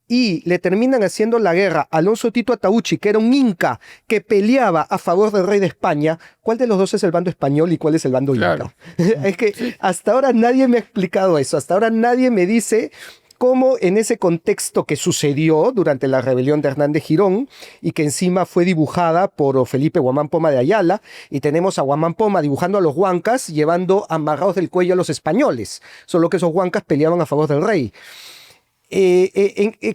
S1: y le terminan haciendo la guerra a Alonso Tito Atauchi, que era un inca que peleaba a favor del rey de España, ¿cuál de los dos es el bando español y cuál es el bando inca? Es que hasta ahora nadie me ha explicado eso, hasta ahora nadie me dice cómo en ese contexto que sucedió durante la rebelión de Hernández Girón y que encima fue dibujada por Felipe Guamán Poma de Ayala, y tenemos a Guamán Poma dibujando a los huancas llevando amarrados del cuello a los españoles, solo que esos huancas peleaban a favor del rey.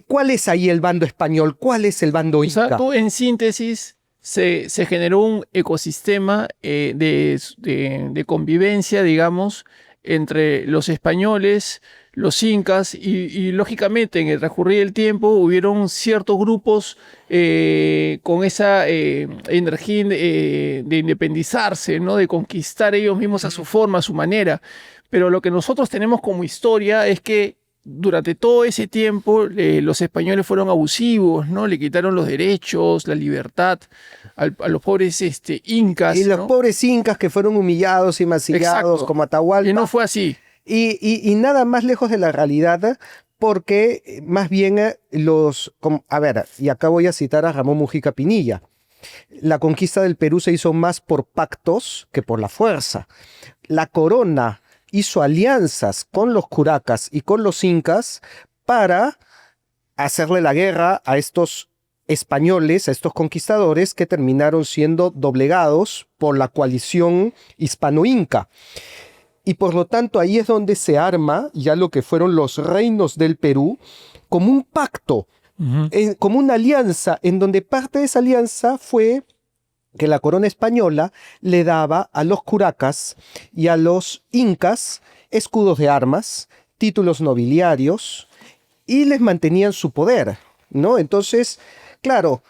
S1: ¿Cuál es ahí el bando español? ¿Cuál es el bando inca?
S2: O sea, tú en síntesis se generó un ecosistema de convivencia, digamos, entre los españoles, los incas y lógicamente en el transcurrir del tiempo hubieron ciertos grupos con esa energía de independizarse, ¿no? De conquistar ellos mismos a su forma, a su manera. Pero lo que nosotros tenemos como historia es que durante todo ese tiempo los españoles fueron abusivos, ¿no? Le quitaron los derechos, la libertad a los pobres incas,
S1: Y los
S2: ¿no?
S1: pobres incas que fueron humillados y mancillados
S2: Exacto.
S1: como Atahualpa.
S2: Y no fue así.
S1: Y nada más lejos de la realidad, porque más bien a ver, y acá voy a citar a Ramón Mujica Pinilla. La conquista del Perú se hizo más por pactos que por la fuerza. La corona hizo alianzas con los curacas y con los incas para hacerle la guerra a estos españoles, a estos conquistadores que terminaron siendo doblegados por la coalición hispano-inca. Y por lo tanto ahí es donde se arma ya lo que fueron los reinos del Perú como un pacto, como una alianza, en donde parte de esa alianza fue que la corona española le daba a los curacas y a los incas escudos de armas, títulos nobiliarios, y les mantenían su poder, ¿no? Entonces, claro,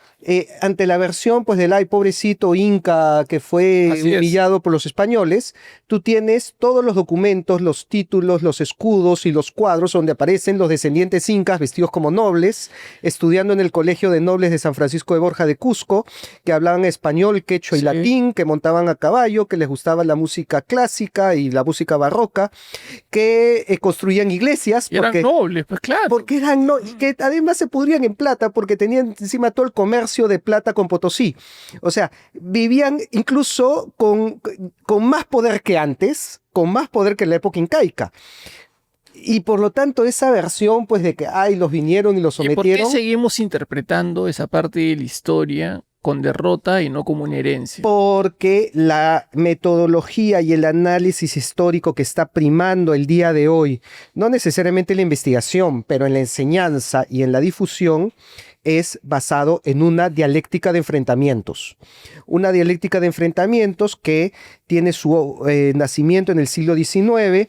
S1: ante la versión pues del ay pobrecito inca que fue
S2: Así es.
S1: humillado por los españoles, tú tienes todos los documentos, los títulos, los escudos y los cuadros donde aparecen los descendientes incas vestidos como nobles, estudiando en el Colegio de Nobles de San Francisco de Borja de Cusco, que hablaban español, quechua y
S2: Sí.
S1: latín, que montaban a caballo, que les gustaba la música clásica y la música barroca, que construían iglesias
S2: Y eran nobles, pues claro.
S1: porque eran que además se pudrían en plata porque tenían encima todo el comercio de plata con Potosí. O sea, vivían incluso con más poder que antes, con más poder que en la época incaica. Y por lo tanto esa versión pues de que los vinieron y los
S2: ¿Y por qué
S1: sometieron,
S2: seguimos interpretando esa parte de la historia con derrota y no como una herencia?
S1: porque la metodología y el análisis histórico que está primando el día de hoy, no necesariamente en la investigación, pero en la enseñanza y en la difusión, es basado en una dialéctica de enfrentamientos. Una dialéctica de enfrentamientos que tiene su nacimiento en el siglo XIX,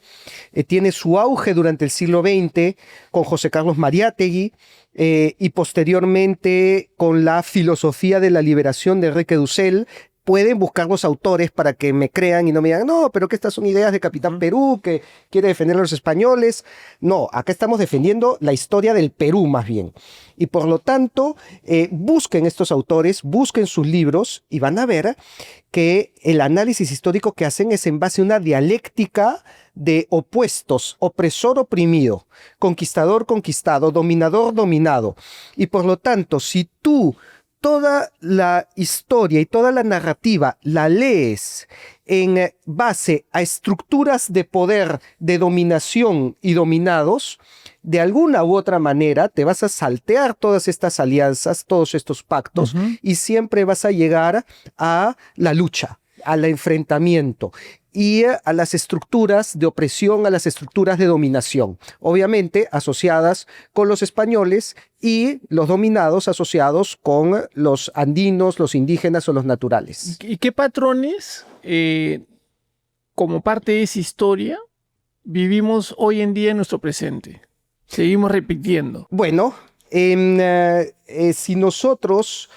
S1: tiene su auge durante el siglo XX con José Carlos Mariátegui, y posteriormente con la filosofía de la liberación de Enrique Dussel. Pueden buscar los autores para que me crean y no me digan, no, pero que estas son ideas de Capitán Perú, que quiere defender a los españoles. No, acá estamos defendiendo la historia del Perú más bien. Y por lo tanto, busquen estos autores, busquen sus libros y van a ver que el análisis histórico que hacen es en base a una dialéctica de opuestos, opresor oprimido, conquistador conquistado, dominador dominado. Y por lo tanto, si tú toda la historia y toda la narrativa la lees en base a estructuras de poder, de dominación y dominados, de alguna u otra manera te vas a saltear todas estas alianzas, todos estos pactos, y siempre vas a llegar a la lucha, al enfrentamiento y a las estructuras de opresión, a las estructuras de dominación, obviamente asociadas con los españoles y los dominados asociados con los andinos, los indígenas o los naturales.
S2: ¿Y qué patrones, como parte de esa historia, vivimos hoy en día en nuestro presente? Seguimos repitiendo.
S1: Bueno, si nosotros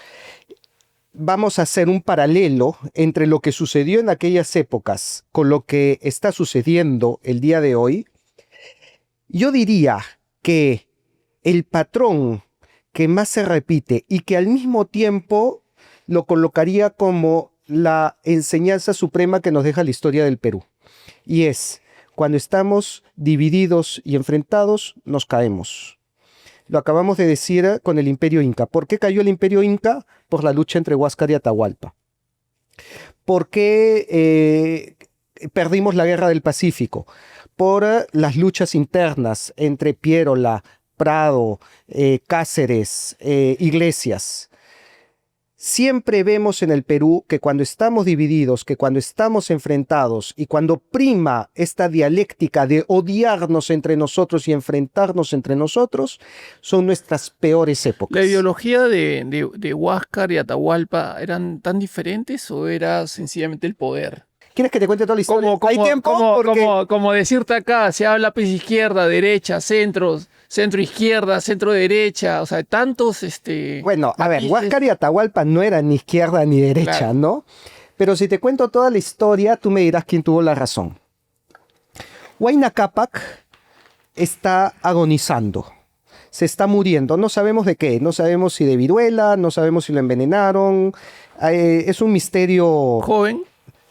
S1: vamos a hacer un paralelo entre lo que sucedió en aquellas épocas con lo que está sucediendo el día de hoy, yo diría que el patrón que más se repite y que al mismo tiempo lo colocaría como la enseñanza suprema que nos deja la historia del Perú. Y es, cuando estamos divididos y enfrentados, nos caemos. Lo acabamos de decir con el Imperio Inca. ¿Por qué cayó el Imperio Inca? Por la lucha entre Huáscar y Atahualpa. ¿Por qué perdimos la Guerra del Pacífico? Por las luchas internas entre Piérola, Prado, Cáceres, Iglesias. Siempre vemos en el Perú que cuando estamos divididos, que cuando estamos enfrentados y cuando prima esta dialéctica de odiarnos entre nosotros y enfrentarnos entre nosotros, son nuestras peores épocas.
S2: ¿La ideología de Huáscar y Atahualpa eran tan diferentes o era sencillamente el poder?
S1: ¿Quieres que te cuente toda la historia? ¿Hay tiempo?
S2: Como decirte acá, se habla pues izquierda, derecha, centro izquierda, centro derecha, o sea, tantos
S1: Bueno, a ver,
S2: matices.
S1: Huáscar y Atahualpa no eran ni izquierda ni derecha,
S2: Claro.
S1: ¿no? Pero si te cuento toda la historia, tú me dirás quién tuvo la razón. Huayna Cápac está agonizando. Se está muriendo. No sabemos de qué. No sabemos si de viruela, no sabemos si lo envenenaron. Es un misterio
S2: Joven.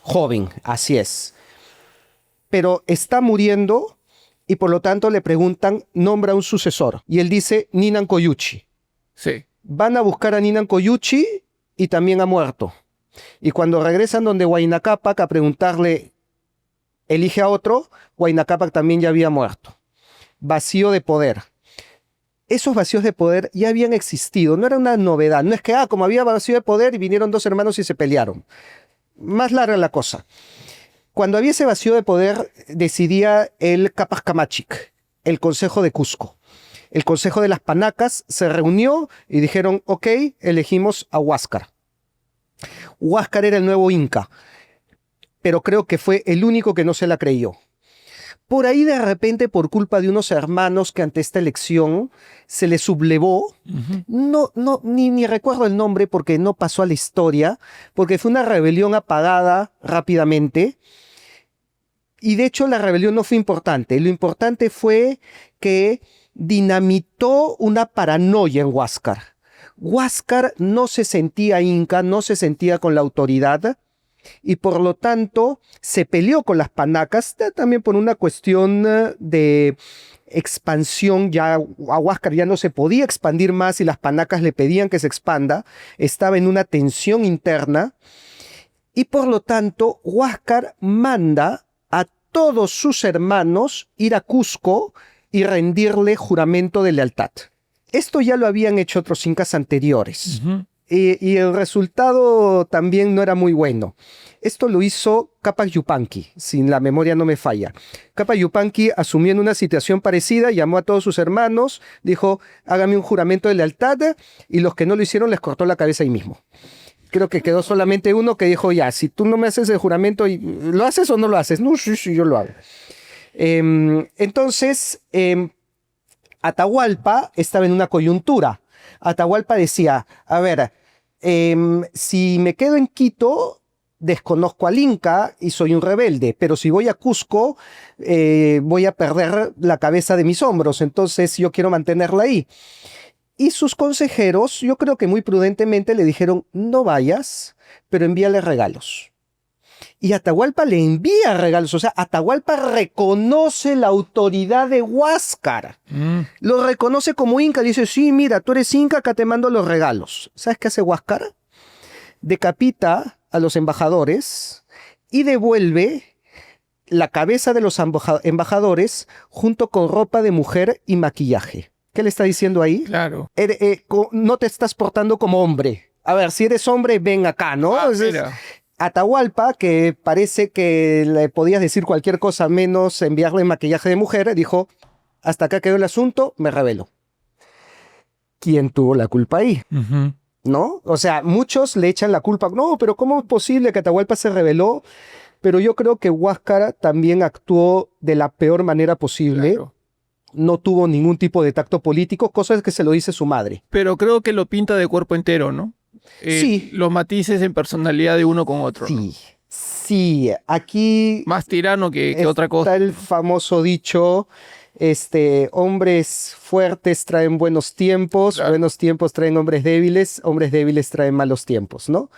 S1: joven, así es. Pero está muriendo y por lo tanto le preguntan, nombra un sucesor. Y él dice, Ninan Koyuchi.
S2: Sí.
S1: Van a buscar a Ninan Koyuchi y también ha muerto. Y cuando regresan donde Huayna Cápac a preguntarle, elige a otro, Huayna Cápac también ya había muerto. Vacío de poder. Esos vacíos de poder ya habían existido, no era una novedad. No es que, como había vacío de poder y vinieron dos hermanos y se pelearon. Más larga la cosa. Cuando había ese vacío de poder, decidía el Capac Camachic, el Consejo de Cusco. El Consejo de las Panacas se reunió y dijeron, ok, elegimos a Huáscar. Huáscar era el nuevo Inca, pero creo que fue el único que no se la creyó. Por ahí de repente, por culpa de unos hermanos que ante esta elección se les sublevó, ni recuerdo el nombre porque no pasó a la historia, porque fue una rebelión apagada rápidamente. Y de hecho la rebelión no fue importante. Lo importante fue que dinamitó una paranoia en Huáscar. Huáscar no se sentía inca, no se sentía con la autoridad y por lo tanto se peleó con las Panacas, también por una cuestión de expansión. Ya a Huáscar ya no se podía expandir más y las Panacas le pedían que se expanda. Estaba en una tensión interna y por lo tanto Huáscar manda a todos sus hermanos ir a Cusco y rendirle juramento de lealtad. Esto ya lo habían hecho otros incas anteriores. Y el resultado también no era muy bueno. Esto lo hizo Capac Yupanqui, si la memoria no me falla. Capac Yupanqui asumió en una situación parecida, llamó a todos sus hermanos, dijo, hágame un juramento de lealtad, y los que no lo hicieron les cortó la cabeza ahí mismo. Creo que quedó solamente uno que dijo, ya, si tú no me haces el juramento, ¿lo haces o no lo haces? No, sí, yo lo hago. Entonces, Atahualpa estaba en una coyuntura. Atahualpa decía, a ver, si me quedo en Quito, desconozco al Inca y soy un rebelde, pero si voy a Cusco, voy a perder la cabeza de mis hombros, entonces yo quiero mantenerla ahí. Y sus consejeros, yo creo que muy prudentemente le dijeron, no vayas, pero envíale regalos. Y Atahualpa le envía regalos, o sea, Atahualpa reconoce la autoridad de Huáscar. Lo reconoce como Inca, dice, sí, mira, tú eres Inca, acá te mando los regalos. ¿Sabes qué hace Huáscar? Decapita a los embajadores y devuelve la cabeza de los embajadores junto con ropa de mujer y maquillaje. ¿Qué le está diciendo ahí?
S2: Claro.
S1: No te estás portando como hombre. A ver, si eres hombre, ven acá, ¿no? Atahualpa, que parece que le podías decir cualquier cosa menos enviarle maquillaje de mujer, dijo, hasta acá quedó el asunto, me rebelo. ¿Quién tuvo la culpa ahí? ¿No? O sea, muchos le echan la culpa. No, pero ¿cómo es posible que Atahualpa se rebeló? Pero yo creo que Huáscar también actuó de la peor manera posible. Claro. No tuvo ningún tipo de tacto político, cosa que se lo dice su madre.
S2: Pero creo que lo pinta de cuerpo entero, ¿no?
S1: Sí.
S2: Los matices en personalidad de uno con otro.
S1: Sí,
S2: ¿no?
S1: Sí. Aquí...
S2: Más tirano que otra cosa.
S1: Está el famoso dicho, hombres fuertes traen buenos tiempos, claro. Buenos tiempos traen hombres débiles traen malos tiempos, ¿no?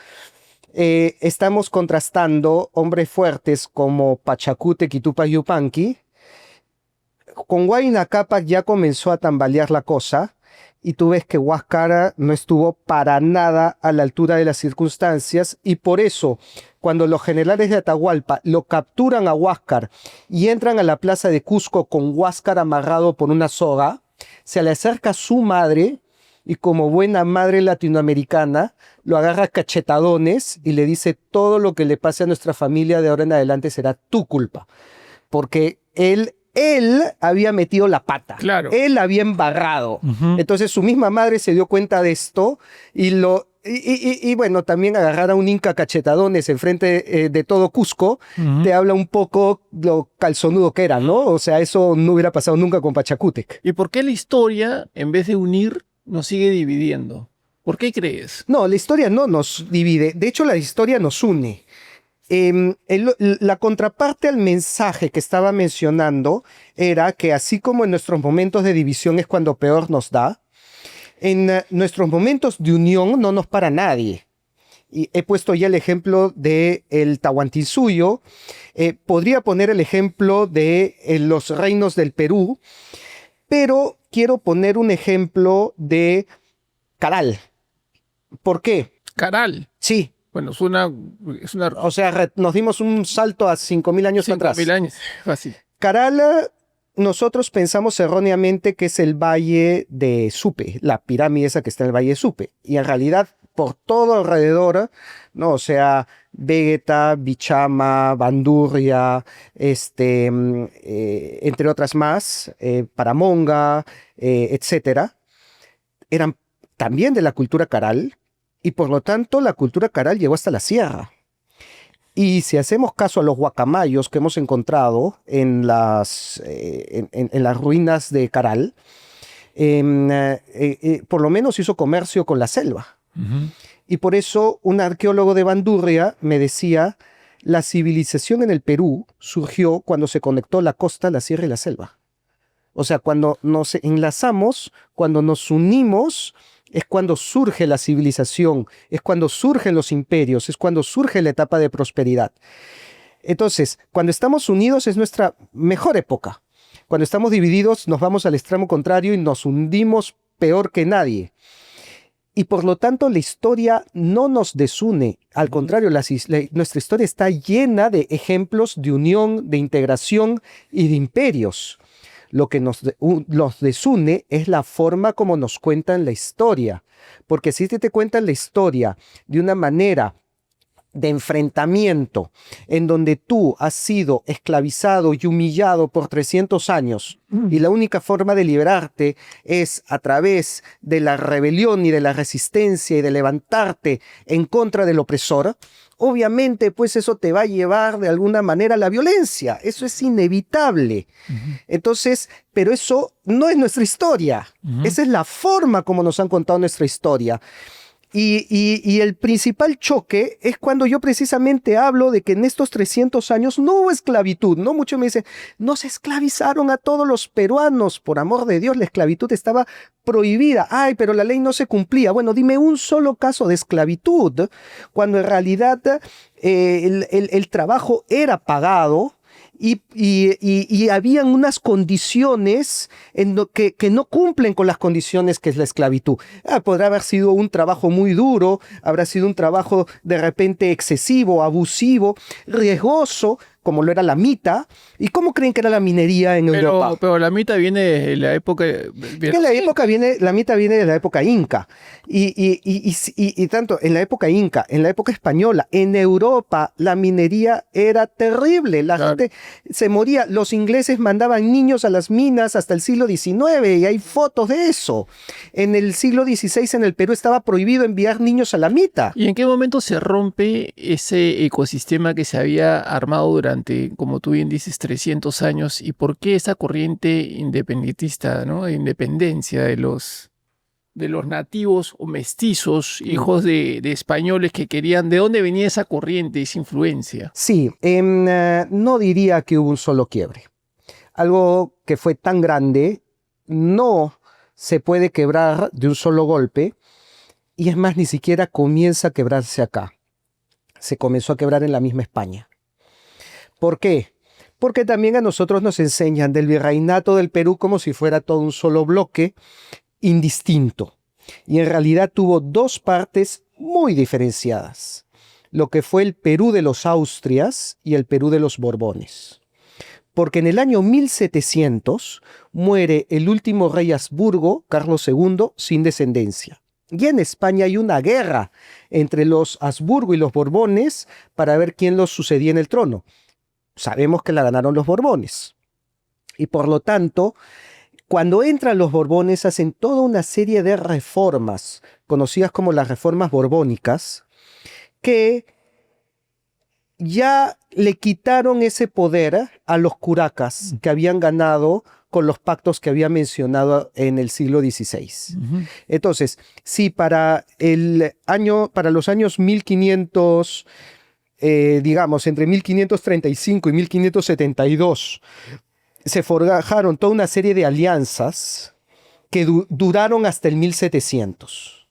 S1: Estamos contrastando hombres fuertes como Pachacútec y Tupac Yupanqui. Con Huayna Cápac ya comenzó a tambalear la cosa y tú ves que Huáscar no estuvo para nada a la altura de las circunstancias y por eso cuando los generales de Atahualpa lo capturan a Huáscar y entran a la plaza de Cusco con Huáscar amarrado por una soga, se le acerca a su madre y como buena madre latinoamericana lo agarra a cachetadones y le dice todo lo que le pase a nuestra familia de ahora en adelante será tu culpa, porque él había metido la pata.
S2: Claro.
S1: Él había embarrado. Entonces su misma madre se dio cuenta de esto y bueno, también agarrar a un Inca cachetadones enfrente de todo Cusco te habla un poco lo calzonudo que era, ¿no? O sea, eso no hubiera pasado nunca con Pachacútec.
S2: ¿Y por qué la historia, en vez de unir, nos sigue dividiendo? ¿Por qué crees?
S1: No, la historia no nos divide. De hecho, la historia nos une. La contraparte al mensaje que estaba mencionando era que así como en nuestros momentos de división es cuando peor nos da, en nuestros momentos de unión no nos para nadie. Y he puesto ya el ejemplo del Tahuantinsuyo. Podría poner el ejemplo de los reinos del Perú, pero quiero poner un ejemplo de Caral. ¿Por qué?
S2: Caral.
S1: Sí.
S2: Bueno, es una
S1: O sea, nos dimos un salto a 5.000 años atrás.
S2: 5.000 años, fácil.
S1: Caral, nosotros pensamos erróneamente que es el valle de Supe, la pirámide esa que está en el valle de Supe. Y en realidad, por todo alrededor, ¿no? O sea, Vegeta, Bichama, Bandurria, entre otras más, Paramonga, etcétera, eran también de la cultura Caral, y por lo tanto la cultura Caral llegó hasta la sierra. Y si hacemos caso a los guacamayos que hemos encontrado en las ruinas de Caral, por lo menos hizo comercio con la selva. Y por eso un arqueólogo de Bandurria me decía, la civilización en el Perú surgió cuando se conectó la costa, la sierra y la selva. O sea, cuando nos enlazamos, cuando nos unimos, es cuando surge la civilización, es cuando surgen los imperios, es cuando surge la etapa de prosperidad. Entonces, cuando estamos unidos es nuestra mejor época. Cuando estamos divididos nos vamos al extremo contrario y nos hundimos peor que nadie. Y por lo tanto la historia no nos desune. Al contrario, nuestra historia está llena de ejemplos de unión, de integración y de imperios. Lo que nos desune es la forma como nos cuentan la historia. Porque si te cuentan la historia de una manera de enfrentamiento, en donde tú has sido esclavizado y humillado por 300 años, y la única forma de liberarte es a través de la rebelión y de la resistencia y de levantarte en contra del opresor, obviamente pues eso te va a llevar de alguna manera a la violencia, eso es inevitable. Entonces, pero eso no es nuestra historia, esa es la forma como nos han contado nuestra historia. Y el principal choque es cuando yo precisamente hablo de que en estos 300 años no hubo esclavitud, ¿no? Muchos me dicen, no se esclavizaron a todos los peruanos, por amor de Dios, la esclavitud estaba prohibida. Ay, pero la ley no se cumplía. Bueno, dime un solo caso de esclavitud, cuando en realidad el trabajo era pagado. Y habían unas condiciones que no cumplen con las condiciones que es la esclavitud. Podrá haber sido un trabajo muy duro, habrá sido un trabajo de repente excesivo, abusivo, riesgoso, como lo era la mita. ¿Y cómo creen que era la minería en Europa?
S2: Pero la mita viene de la época...
S1: La mita viene de la época inca. Y tanto en la época inca, en la época española, en Europa, la minería era terrible. La gente se moría. Los ingleses mandaban niños a las minas hasta el siglo XIX y hay fotos de eso. En el siglo XVI en el Perú estaba prohibido enviar niños a la mita.
S2: ¿Y en qué momento se rompe ese ecosistema que se había armado durante, como tú bien dices, 300 años? ¿Y por qué esa corriente independentista, ¿no? De independencia de los nativos o mestizos, hijos de españoles que querían? ¿De dónde venía esa corriente, esa influencia?
S1: Sí, no diría que hubo un solo quiebre. Algo que fue tan grande no se puede quebrar de un solo golpe, y es más, ni siquiera comienza a quebrarse acá. Se comenzó a quebrar en la misma España. ¿Por qué? Porque también a nosotros nos enseñan del virreinato del Perú como si fuera todo un solo bloque indistinto. Y en realidad tuvo dos partes muy diferenciadas. Lo que fue el Perú de los Austrias y el Perú de los Borbones. Porque en el año 1700 muere el último rey Habsburgo, Carlos II, sin descendencia. Y en España hay una guerra entre los Habsburgo y los Borbones para ver quién los sucedía en el trono. Sabemos que la ganaron los Borbones. Y por lo tanto, cuando entran los Borbones hacen toda una serie de reformas, conocidas como las reformas borbónicas, que ya le quitaron ese poder a los curacas que habían ganado con los pactos que había mencionado en el siglo XVI. Entonces, si para los años 1500 digamos, entre 1535 y 1572, se forjaron toda una serie de alianzas que duraron hasta el 1700.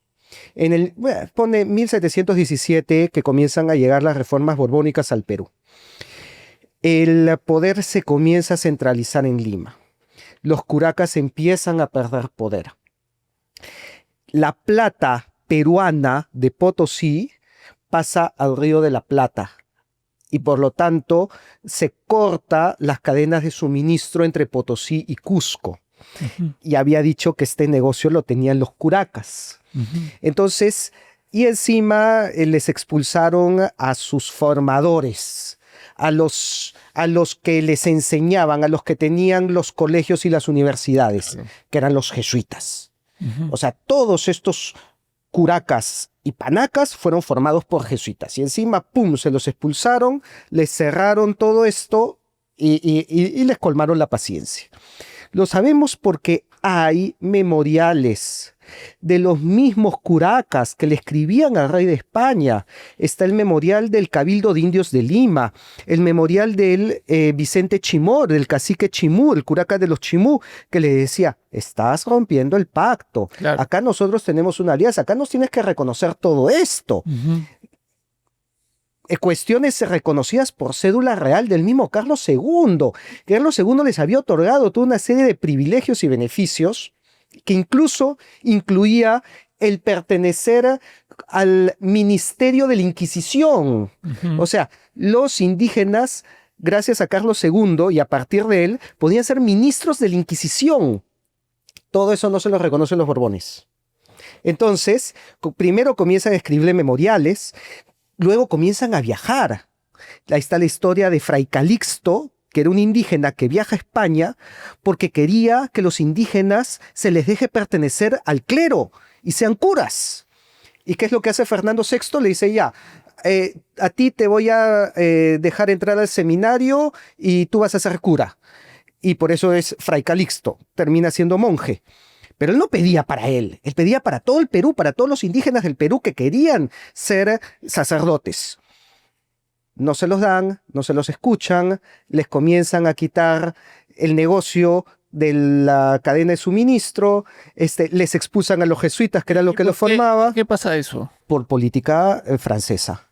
S1: Pone 1717 que comienzan a llegar las reformas borbónicas al Perú. El poder se comienza a centralizar en Lima. Los curacas empiezan a perder poder. La plata peruana de Potosí pasa al Río de la Plata y por lo tanto se corta las cadenas de suministro entre Potosí y Cusco. Y había dicho que este negocio lo tenían los curacas. Entonces, y encima les expulsaron a sus formadores, a los que les enseñaban, a los que tenían los colegios y las universidades, que eran los jesuitas. O sea, todos estos curacas y panacas fueron formados por jesuitas. Y encima, ¡pum!, se los expulsaron, les cerraron todo esto y les colmaron la paciencia. Lo sabemos porque hay memoriales de los mismos curacas que le escribían al rey de España. Está el memorial del Cabildo de Indios de Lima, el memorial del Vicente Chimor, del cacique Chimú, el curaca de los Chimú, que le decía, estás rompiendo el pacto. Claro. Acá nosotros tenemos una alianza, acá nos tienes que reconocer todo esto. Cuestiones reconocidas por cédula real del mismo Carlos II. Carlos II les había otorgado toda una serie de privilegios y beneficios que incluso incluía el pertenecer al ministerio de la Inquisición. O sea, los indígenas, gracias a Carlos II y a partir de él, podían ser ministros de la Inquisición. Todo eso no se lo reconocen los Borbones. Entonces, primero comienzan a escribirle memoriales, luego comienzan a viajar. Ahí está la historia de Fray Calixto, que era un indígena que viaja a España porque quería que los indígenas se les deje pertenecer al clero y sean curas. ¿Y qué es lo que hace Fernando VI? Le dice, ya, a ti te voy a dejar entrar al seminario y tú vas a ser cura. Y por eso es Fray Calixto, termina siendo monje. Pero él no pedía para él pedía para todo el Perú, para todos los indígenas del Perú que querían ser sacerdotes. No se los dan, no se los escuchan, les comienzan a quitar el negocio de la cadena de suministro, les expulsan a los jesuitas, que era lo que los formaba.
S2: ¿Qué pasa eso?
S1: Por política francesa.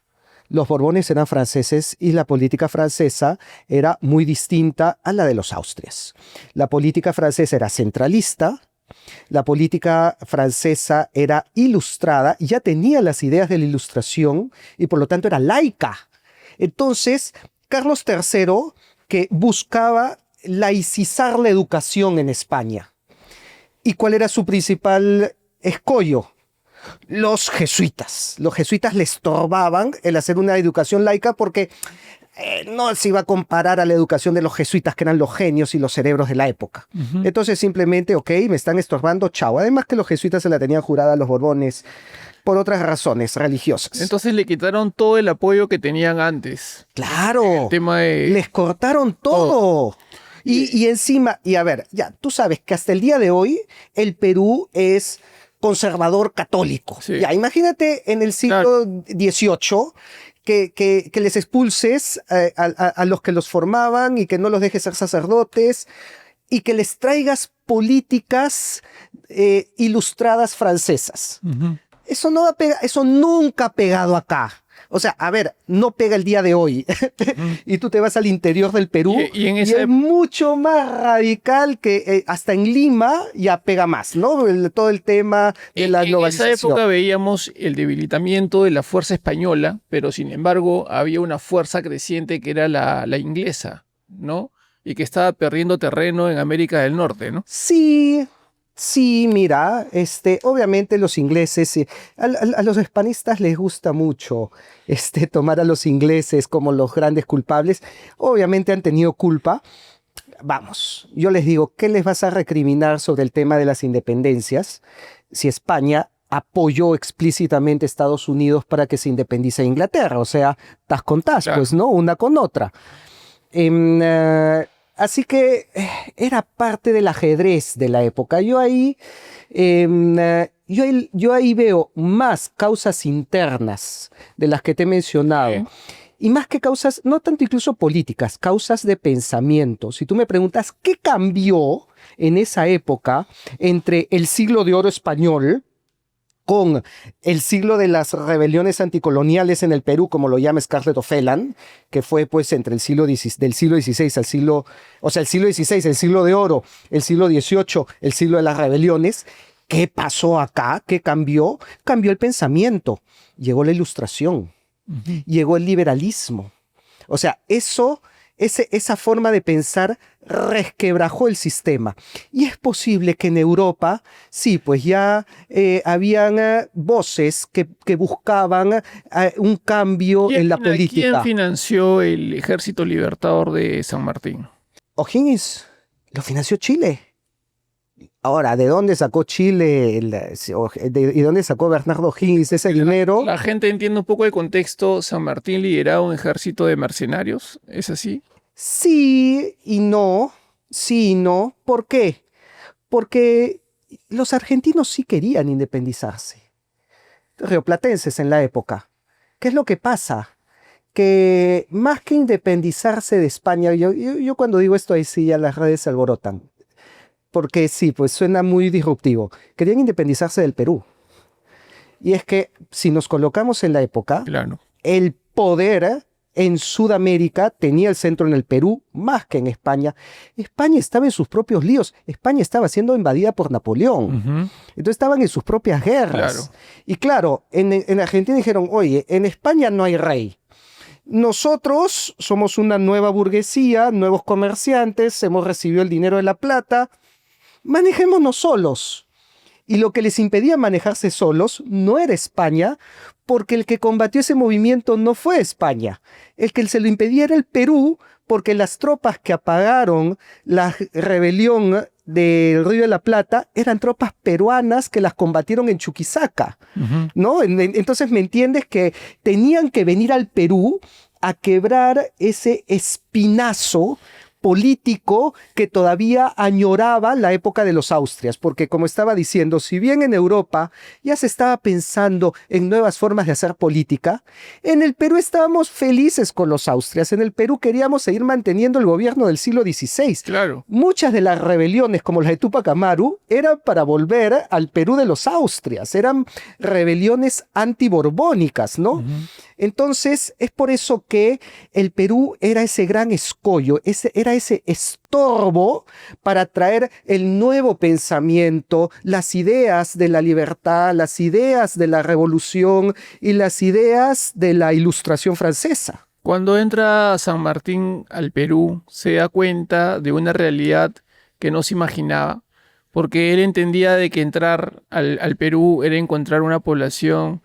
S1: Los Borbones eran franceses y la política francesa era muy distinta a la de los Austrias. La política francesa era centralista, la política francesa era ilustrada, ya tenía las ideas de la ilustración y por lo tanto era laica. Entonces, Carlos III, que buscaba laicizar la educación en España. ¿Y cuál era su principal escollo? Los jesuitas. Los jesuitas le estorbaban el hacer una educación laica porque no se iba a comparar a la educación de los jesuitas, que eran los genios y los cerebros de la época. Entonces simplemente, ok, me están estorbando, chao. Además que los jesuitas se la tenían jurada a los Borbones por otras razones religiosas.
S2: Entonces le quitaron todo el apoyo que tenían antes.
S1: ¡Claro!
S2: El tema de...
S1: Les cortaron todo. Y encima, y a ver, ya, tú sabes que hasta el día de hoy el Perú es conservador católico. Sí. Ya, imagínate en el siglo XVIII que les expulses a los que los formaban y que no los dejes ser sacerdotes y que les traigas políticas ilustradas francesas. Eso nunca ha pegado acá. O sea, a ver, no pega el día de hoy. Y tú te vas al interior del Perú y es mucho más radical que hasta en Lima ya pega más, ¿no? Todo el tema de la globalización.
S2: En esa época veíamos el debilitamiento de la fuerza española, pero sin embargo había una fuerza creciente que era la inglesa, ¿no? Y que estaba perdiendo terreno en América del Norte, ¿no?
S1: Sí, mira, obviamente los ingleses, a los hispanistas les gusta mucho tomar a los ingleses como los grandes culpables. Obviamente han tenido culpa. Vamos, yo les digo, ¿qué les vas a recriminar sobre el tema de las independencias si España apoyó explícitamente a Estados Unidos para que se independice de Inglaterra? O sea, tas con tas, claro. Pues, ¿no? Una con otra. Así que era parte del ajedrez de la época. Yo ahí veo más causas internas de las que te he mencionado Y más que causas, no tanto incluso políticas, causas de pensamiento. Si tú me preguntas qué cambió en esa época entre el siglo de oro español con el siglo de las rebeliones anticoloniales en el Perú, como lo llama Scarlett O'Phelan, que fue pues entre el siglo del siglo XVI al siglo, o sea, el siglo XVI, el siglo de oro, el siglo XVIII, el siglo de las rebeliones. ¿Qué pasó acá? ¿Qué cambió? Cambió el pensamiento. Llegó la Ilustración, llegó el liberalismo. O sea, esa forma de pensar resquebrajó el sistema. Y es posible que en Europa, sí, pues ya habían voces que buscaban un cambio en la política.
S2: ¿Quién financió el Ejército Libertador de San Martín?
S1: O'Higgins lo financió Chile. Ahora, ¿de dónde sacó Chile y dónde sacó Bernardo O'Higgins ese dinero?
S2: La gente entiende un poco de contexto. San Martín lideraba un ejército de mercenarios, ¿es así?
S1: Sí y no, sí y no. ¿Por qué? Porque los argentinos sí querían independizarse. Rioplatenses en la época. ¿Qué es lo que pasa? Que más que independizarse de España, yo cuando digo esto ahí sí ya las redes se alborotan. Porque sí, pues suena muy disruptivo. Querían independizarse del Perú. Y es que si nos colocamos en la época,
S2: Claro.
S1: el poder en Sudamérica tenía el centro en el Perú más que en España. España estaba en sus propios líos. España estaba siendo invadida por Napoleón. Entonces estaban en sus propias guerras.
S2: Claro.
S1: Y claro, en Argentina dijeron, oye, en España no hay rey. Nosotros somos una nueva burguesía, nuevos comerciantes, hemos recibido el dinero de la plata, manejémonos solos. Y lo que les impedía manejarse solos no era España, porque el que combatió ese movimiento no fue España. El que se lo impedía era el Perú, porque las tropas que apagaron la rebelión del Río de la Plata eran tropas peruanas que las combatieron en Chuquisaca, ¿no? Entonces, ¿me entiendes? Que tenían que venir al Perú a quebrar ese espinazo político que todavía añoraba la época de los Austrias, porque como estaba diciendo, si bien en Europa ya se estaba pensando en nuevas formas de hacer política, en el Perú estábamos felices con los Austrias, en el Perú queríamos seguir manteniendo el gobierno del siglo XVI.
S2: Claro.
S1: Muchas de las rebeliones, como la de Túpac Amaru, eran para volver al Perú de los Austrias, eran rebeliones antiborbónicas, ¿no? Entonces, es por eso que el Perú era ese gran escollo, era ese estorbo para traer el nuevo pensamiento, las ideas de la libertad, las ideas de la revolución y las ideas de la Ilustración francesa.
S2: Cuando entra San Martín al Perú, se da cuenta de una realidad que no se imaginaba, porque él entendía de que entrar al Perú era encontrar una población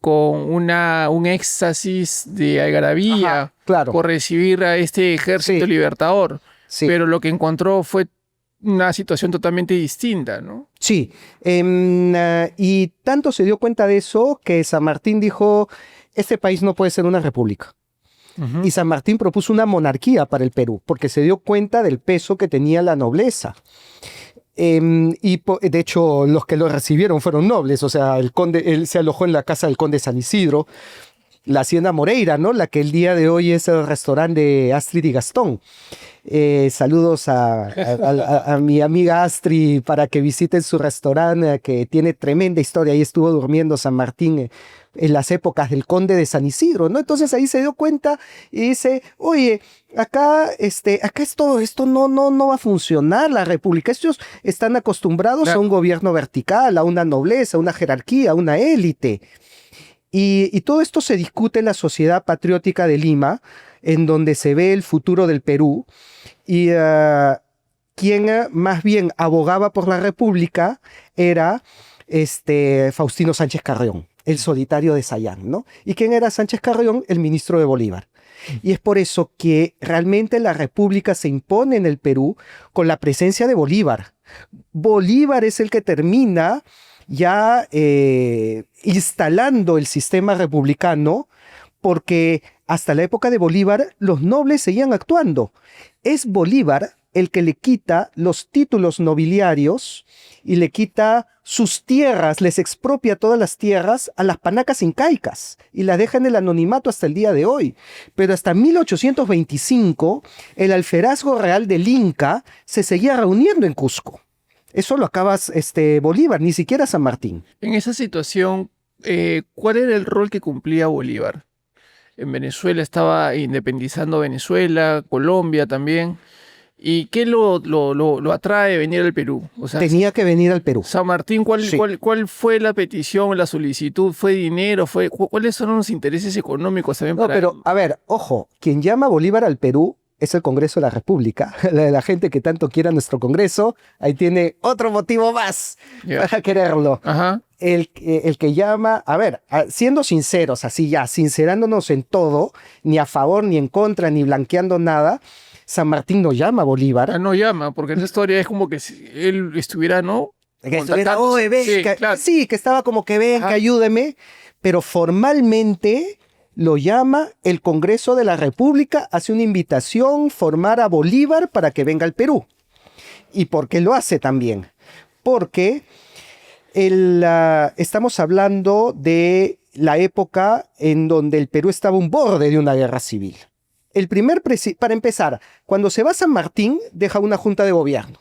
S2: con un éxtasis de algarabía
S1: claro.
S2: por recibir a este ejército libertador.
S1: Sí.
S2: Pero lo que encontró fue una situación totalmente distinta, ¿no?
S1: Sí, y tanto se dio cuenta de eso que San Martín dijo, este país no puede ser una república. Y San Martín propuso una monarquía para el Perú, porque se dio cuenta del peso que tenía la nobleza. De hecho, los que lo recibieron fueron nobles, o sea, él se alojó en la casa del conde San Isidro, la hacienda Moreira, ¿no? La que el día de hoy es el restaurante de Astrid y Gastón. Saludos a mi amiga Astrid para que visiten su restaurante, que tiene tremenda historia. Ahí estuvo durmiendo San Martín en las épocas del conde de San Isidro, ¿no? Entonces ahí se dio cuenta y dice, oye, acá esto no va a funcionar, la república. Estos están acostumbrados a un gobierno vertical, a una nobleza, a una jerarquía, a una élite. Y todo esto se discute en la Sociedad Patriótica de Lima, en donde se ve el futuro del Perú, y quien más bien abogaba por la República era Faustino Sánchez Carrión, el solitario de Sayán, ¿no? ¿Y quién era Sánchez Carrión? El ministro de Bolívar. Y es por eso que realmente la República se impone en el Perú con la presencia de Bolívar. Bolívar es el que termina ya instalando el sistema republicano, porque hasta la época de Bolívar los nobles seguían actuando. Es Bolívar el que le quita los títulos nobiliarios y le quita sus tierras, les expropia todas las tierras a las panacas incaicas y las deja en el anonimato hasta el día de hoy. Pero hasta 1825 el alferazgo real del Inca se seguía reuniendo en Cusco. Eso lo acabas Bolívar, ni siquiera San Martín.
S2: En esa situación, ¿cuál era el rol que cumplía Bolívar? En Venezuela estaba independizando Venezuela, Colombia también. ¿Y qué lo atrae venir al Perú? O sea,
S1: Tenía que venir al Perú.
S2: San Martín,
S1: Sí.
S2: ¿cuál fue la petición, la solicitud? ¿Fue dinero? ¿Cuáles son los intereses económicos también
S1: No,
S2: para
S1: pero a ver, ojo, quien llama a Bolívar al Perú es el Congreso de la República. La gente que tanto quiere a nuestro Congreso, ahí tiene otro motivo más
S2: Ya.
S1: para quererlo.
S2: Ajá.
S1: El que llama, a ver, siendo sinceros, así ya, sincerándonos en todo, ni a favor, ni en contra, ni blanqueando nada, San Martín no llama a Bolívar.
S2: No llama, porque en esa historia es como que si él estuviera, ¿no?
S1: Que estuviera,
S2: Contactando-
S1: "Oye, ven",
S2: Sí,
S1: que,
S2: claro.
S1: sí, que estaba como que ven,
S2: Ajá.
S1: que ayúdeme, pero formalmente lo llama el Congreso de la República, hace una invitación, formar a Bolívar para que venga al Perú. ¿Y por qué lo hace también? Porque estamos hablando de la época en donde el Perú estaba a un borde de una guerra civil. Para empezar, cuando se va San Martín, deja una junta de gobierno.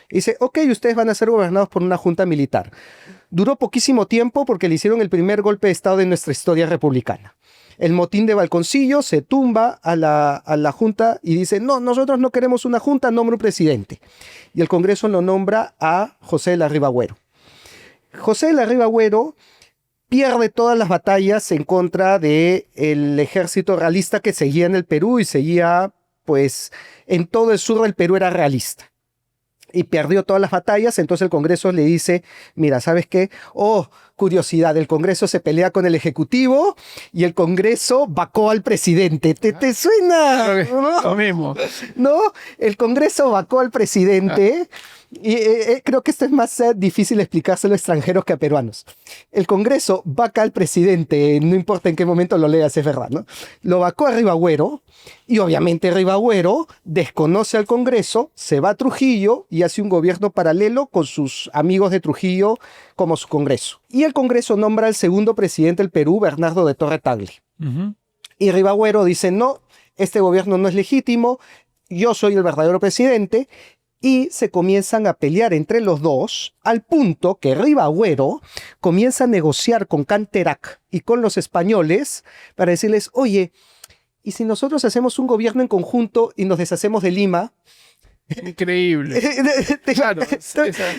S1: Y dice, ok, ustedes van a ser gobernados por una junta militar. Duró poquísimo tiempo porque le hicieron el primer golpe de Estado de nuestra historia republicana. El motín de Balconcillo se tumba a la junta y dice, no, nosotros no queremos una junta, nombra un presidente. Y el Congreso lo nombra a José de la Riva Agüero. José de la Riva Agüero pierde todas las batallas en contra del ejército realista que seguía en el Perú y seguía, pues, en todo el sur del Perú era realista. Y perdió todas las batallas, entonces el Congreso le dice, mira, ¿sabes qué? Oh, curiosidad, el Congreso se pelea con el Ejecutivo y el Congreso vacó al presidente. ¿Te suena?
S2: Creo que
S1: ¿No?
S2: Lo mismo.
S1: ¿No? El Congreso vacó al presidente. Y creo que esto es más difícil explicárselo a extranjeros que a peruanos. El Congreso vaca al presidente, no importa en qué momento lo leas, es verdad, ¿no? Lo vacó a Ribagüero y obviamente Ribagüero desconoce al Congreso, se va a Trujillo y hace un gobierno paralelo con sus amigos de Trujillo como su Congreso. Y el Congreso nombra al segundo presidente del Perú, Bernardo de Torre Tagle.
S2: Ujú.
S1: Y Ribagüero dice, no, este gobierno no es legítimo, yo soy el verdadero presidente. Y se comienzan a pelear entre los dos, al punto que Ribagüero comienza a negociar con Canterac y con los españoles para decirles, oye, ¿y si nosotros hacemos un gobierno en conjunto y nos deshacemos de Lima?
S2: Increíble. Claro.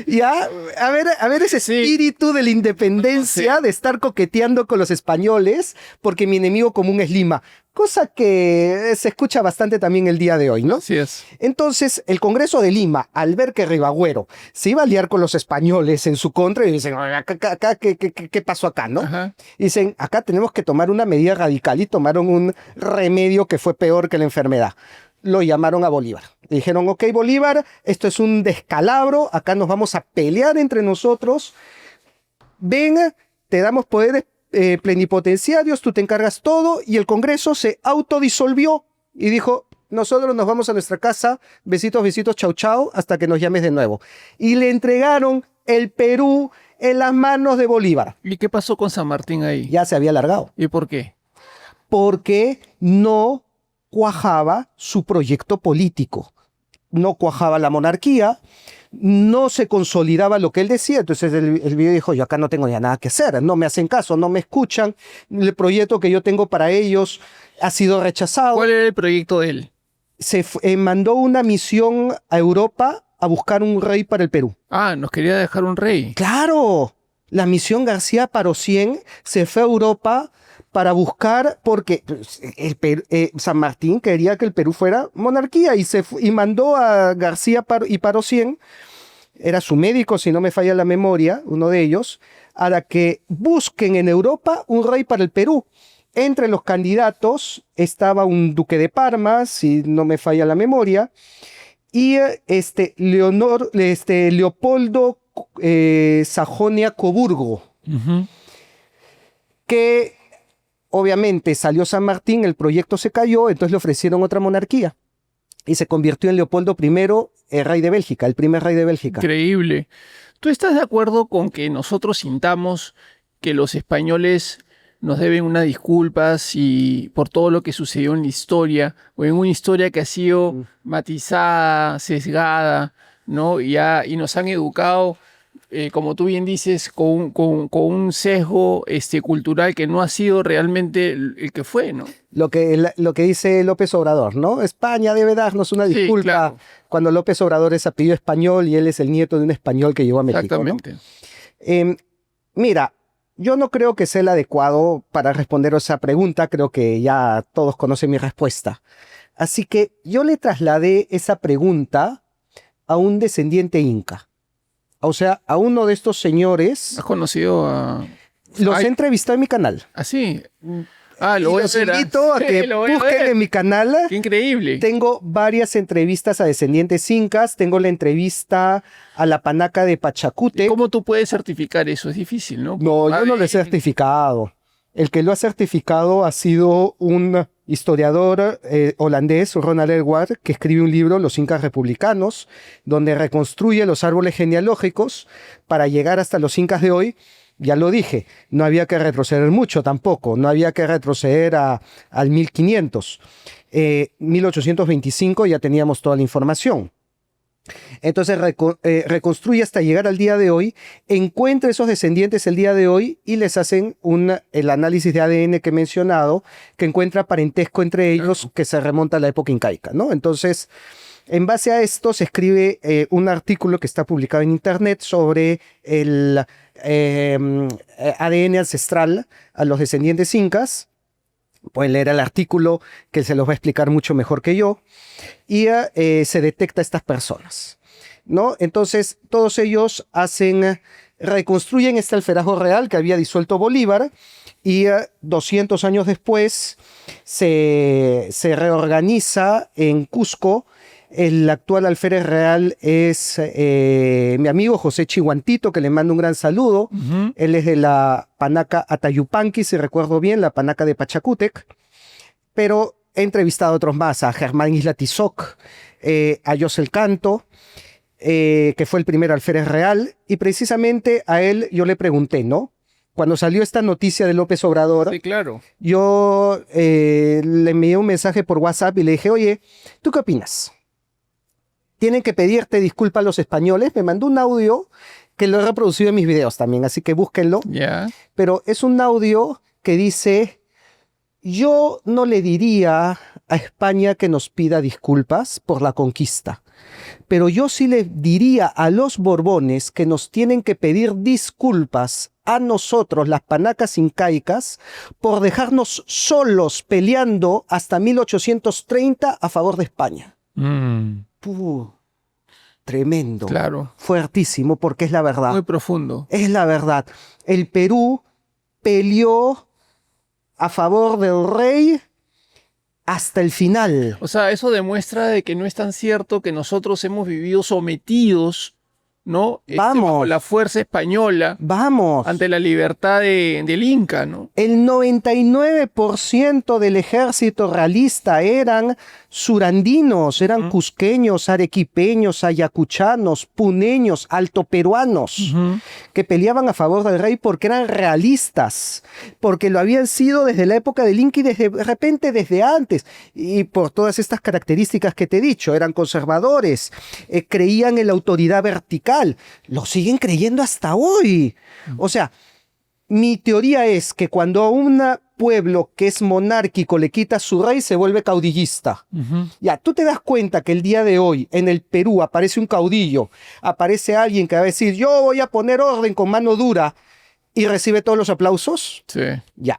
S1: Ya, a ver ese
S2: Sí.
S1: espíritu de la independencia, de estar coqueteando con los españoles, porque mi enemigo común es Lima. Cosa que se escucha bastante también el día de hoy, ¿no?
S2: Así es.
S1: Entonces, el Congreso de Lima, al ver que Ribagüero se iba a liar con los españoles en su contra, y dicen, ¿qué pasó acá, no?
S2: Ajá.
S1: Dicen, acá tenemos que tomar una medida radical y tomaron un remedio que fue peor que la enfermedad. Lo llamaron a Bolívar. Le dijeron, ok, Bolívar, esto es un descalabro, acá nos vamos a pelear entre nosotros. Ven, te damos poderes plenipotenciarios, tú te encargas todo, y el Congreso se autodisolvió y dijo, nosotros nos vamos a nuestra casa, besitos, besitos, chau, chau, hasta que nos llames de nuevo. Y le entregaron el Perú en las manos de Bolívar.
S2: ¿Y qué pasó con San Martín ahí?
S1: Ya se había alargado,
S2: ¿Y por qué?
S1: porque no cuajaba su proyecto político, no cuajaba la monarquía, no se consolidaba lo que él decía. Entonces el video dijo, yo acá no tengo ya nada que hacer, no me hacen caso, no me escuchan, el proyecto que yo tengo para ellos ha sido rechazado.
S2: ¿Cuál era el proyecto de él?
S1: Mandó una misión a Europa a buscar un rey para el Perú.
S2: Ah, nos quería dejar un rey.
S1: ¡Claro! La misión García Parocien se fue a Europa para buscar, porque San Martín quería que el Perú fuera monarquía y mandó a García y Parocien, era su médico, si no me falla la memoria, uno de ellos, a que busquen en Europa un rey para el Perú. Entre los candidatos estaba un duque de Parma, si no me falla la memoria, y Leopoldo Sajonia-Coburgo,
S2: Ujú.
S1: que obviamente salió San Martín, el proyecto se cayó, entonces le ofrecieron otra monarquía. y se convirtió en Leopoldo I, el rey de Bélgica, el primer rey de Bélgica.
S2: Increíble. ¿Tú estás de acuerdo con que nosotros sintamos que los españoles nos deben unas disculpas y por todo lo que sucedió en la historia o en una historia que ha sido matizada, sesgada, ¿no? Y nos han educado, como tú bien dices, con un sesgo cultural que no ha sido realmente el que fue, ¿no?
S1: Lo que dice López Obrador, ¿no? España debe darnos una
S2: Sí,
S1: disculpa
S2: claro.
S1: cuando López Obrador es apellido español y él es el nieto de un español que llegó a México, ¿no?
S2: Exactamente.
S1: Mira, yo no creo que sea el adecuado para responder a esa pregunta, creo que ya todos conocen mi respuesta. Así que yo le trasladé esa pregunta a un descendiente inca. O sea, a uno de estos señores.
S2: ¿Has conocido a...?
S1: Los
S2: Ay,
S1: he entrevistado en mi canal.
S2: ¿ah, sí?
S1: Y
S2: Lo voy a
S1: los
S2: ver.
S1: invito a que
S2: Lo voy a
S1: busquen
S2: ver.
S1: en mi canal.
S2: ¡Qué increíble!
S1: Tengo varias entrevistas a descendientes incas. Tengo la entrevista a la panaca de Pachacútec.
S2: ¿Cómo tú puedes certificar eso? Es difícil, ¿no?
S1: No, yo no lo he
S2: Ay,
S1: certificado. El que lo ha certificado ha sido un historiador holandés, Ronald Edward, que escribe un libro, Los Incas Republicanos, donde reconstruye los árboles genealógicos para llegar hasta los incas de hoy. Ya lo dije, no había que retroceder mucho tampoco, no había que retroceder al 1500. 1825 ya teníamos toda la información. Entonces reconstruye hasta llegar al día de hoy, encuentra esos descendientes el día de hoy y les hacen el análisis de ADN que he mencionado, que encuentra parentesco entre ellos que se remonta a la época incaica, ¿no? Entonces, en base a esto se escribe un artículo que está publicado en internet sobre el ADN ancestral a los descendientes incas. Pueden leer el artículo que se los va a explicar mucho mejor que yo. Y se detecta a estas personas, ¿no? Entonces, todos ellos reconstruyen este alferazgo real que había disuelto Bolívar y 200 años después se reorganiza en Cusco. El actual alférez real es mi amigo José Chihuantito, que le mando un gran saludo. Él es de la panaca Atayupanqui, si recuerdo bien, la panaca de Pachacútec. Pero he entrevistado a otros más, a Germán Isla Tizoc, a Yosel Canto, que fue el primer alférez real. Y precisamente a él yo le pregunté, ¿no? Cuando salió esta noticia de López Obrador,
S2: sí, claro.
S1: yo le envié un mensaje por WhatsApp y le dije, oye, ¿tú qué opinas? ¿Tienen que pedirte disculpas a los españoles? Me mandó un audio que lo he reproducido en mis videos también, así que búsquenlo.
S2: Ya.
S1: Pero es un audio que dice, yo no le diría a España que nos pida disculpas por la conquista, pero yo sí le diría a los Borbones que nos tienen que pedir disculpas a nosotros, las panacas incaicas, por dejarnos solos peleando hasta 1830 a favor de España. Tremendo.
S2: Claro.
S1: Fuertísimo, porque es la verdad.
S2: Muy profundo.
S1: Es la verdad. El Perú peleó a favor del rey hasta el final.
S2: O sea, eso demuestra de que no es tan cierto que nosotros hemos vivido sometidos, ¿no?
S1: Vamos.
S2: Bajo la fuerza española
S1: Vamos.
S2: ante la libertad del Inca, ¿no?
S1: El 99% del ejército realista eran surandinos, eran cusqueños, arequipeños, ayacuchanos, puneños, altoperuanos, que peleaban a favor del rey porque eran realistas, porque lo habían sido desde la época del Inca y de repente desde antes, y por todas estas características que te he dicho, eran conservadores, creían en la autoridad vertical, lo siguen creyendo hasta hoy. O sea, mi teoría es que cuando a un pueblo que es monárquico le quita su rey, se vuelve caudillista. Ya, tú te das cuenta que el día de hoy en el Perú aparece un caudillo, aparece alguien que va a decir, yo voy a poner orden con mano dura y recibe todos los aplausos.
S2: Sí.
S1: Ya.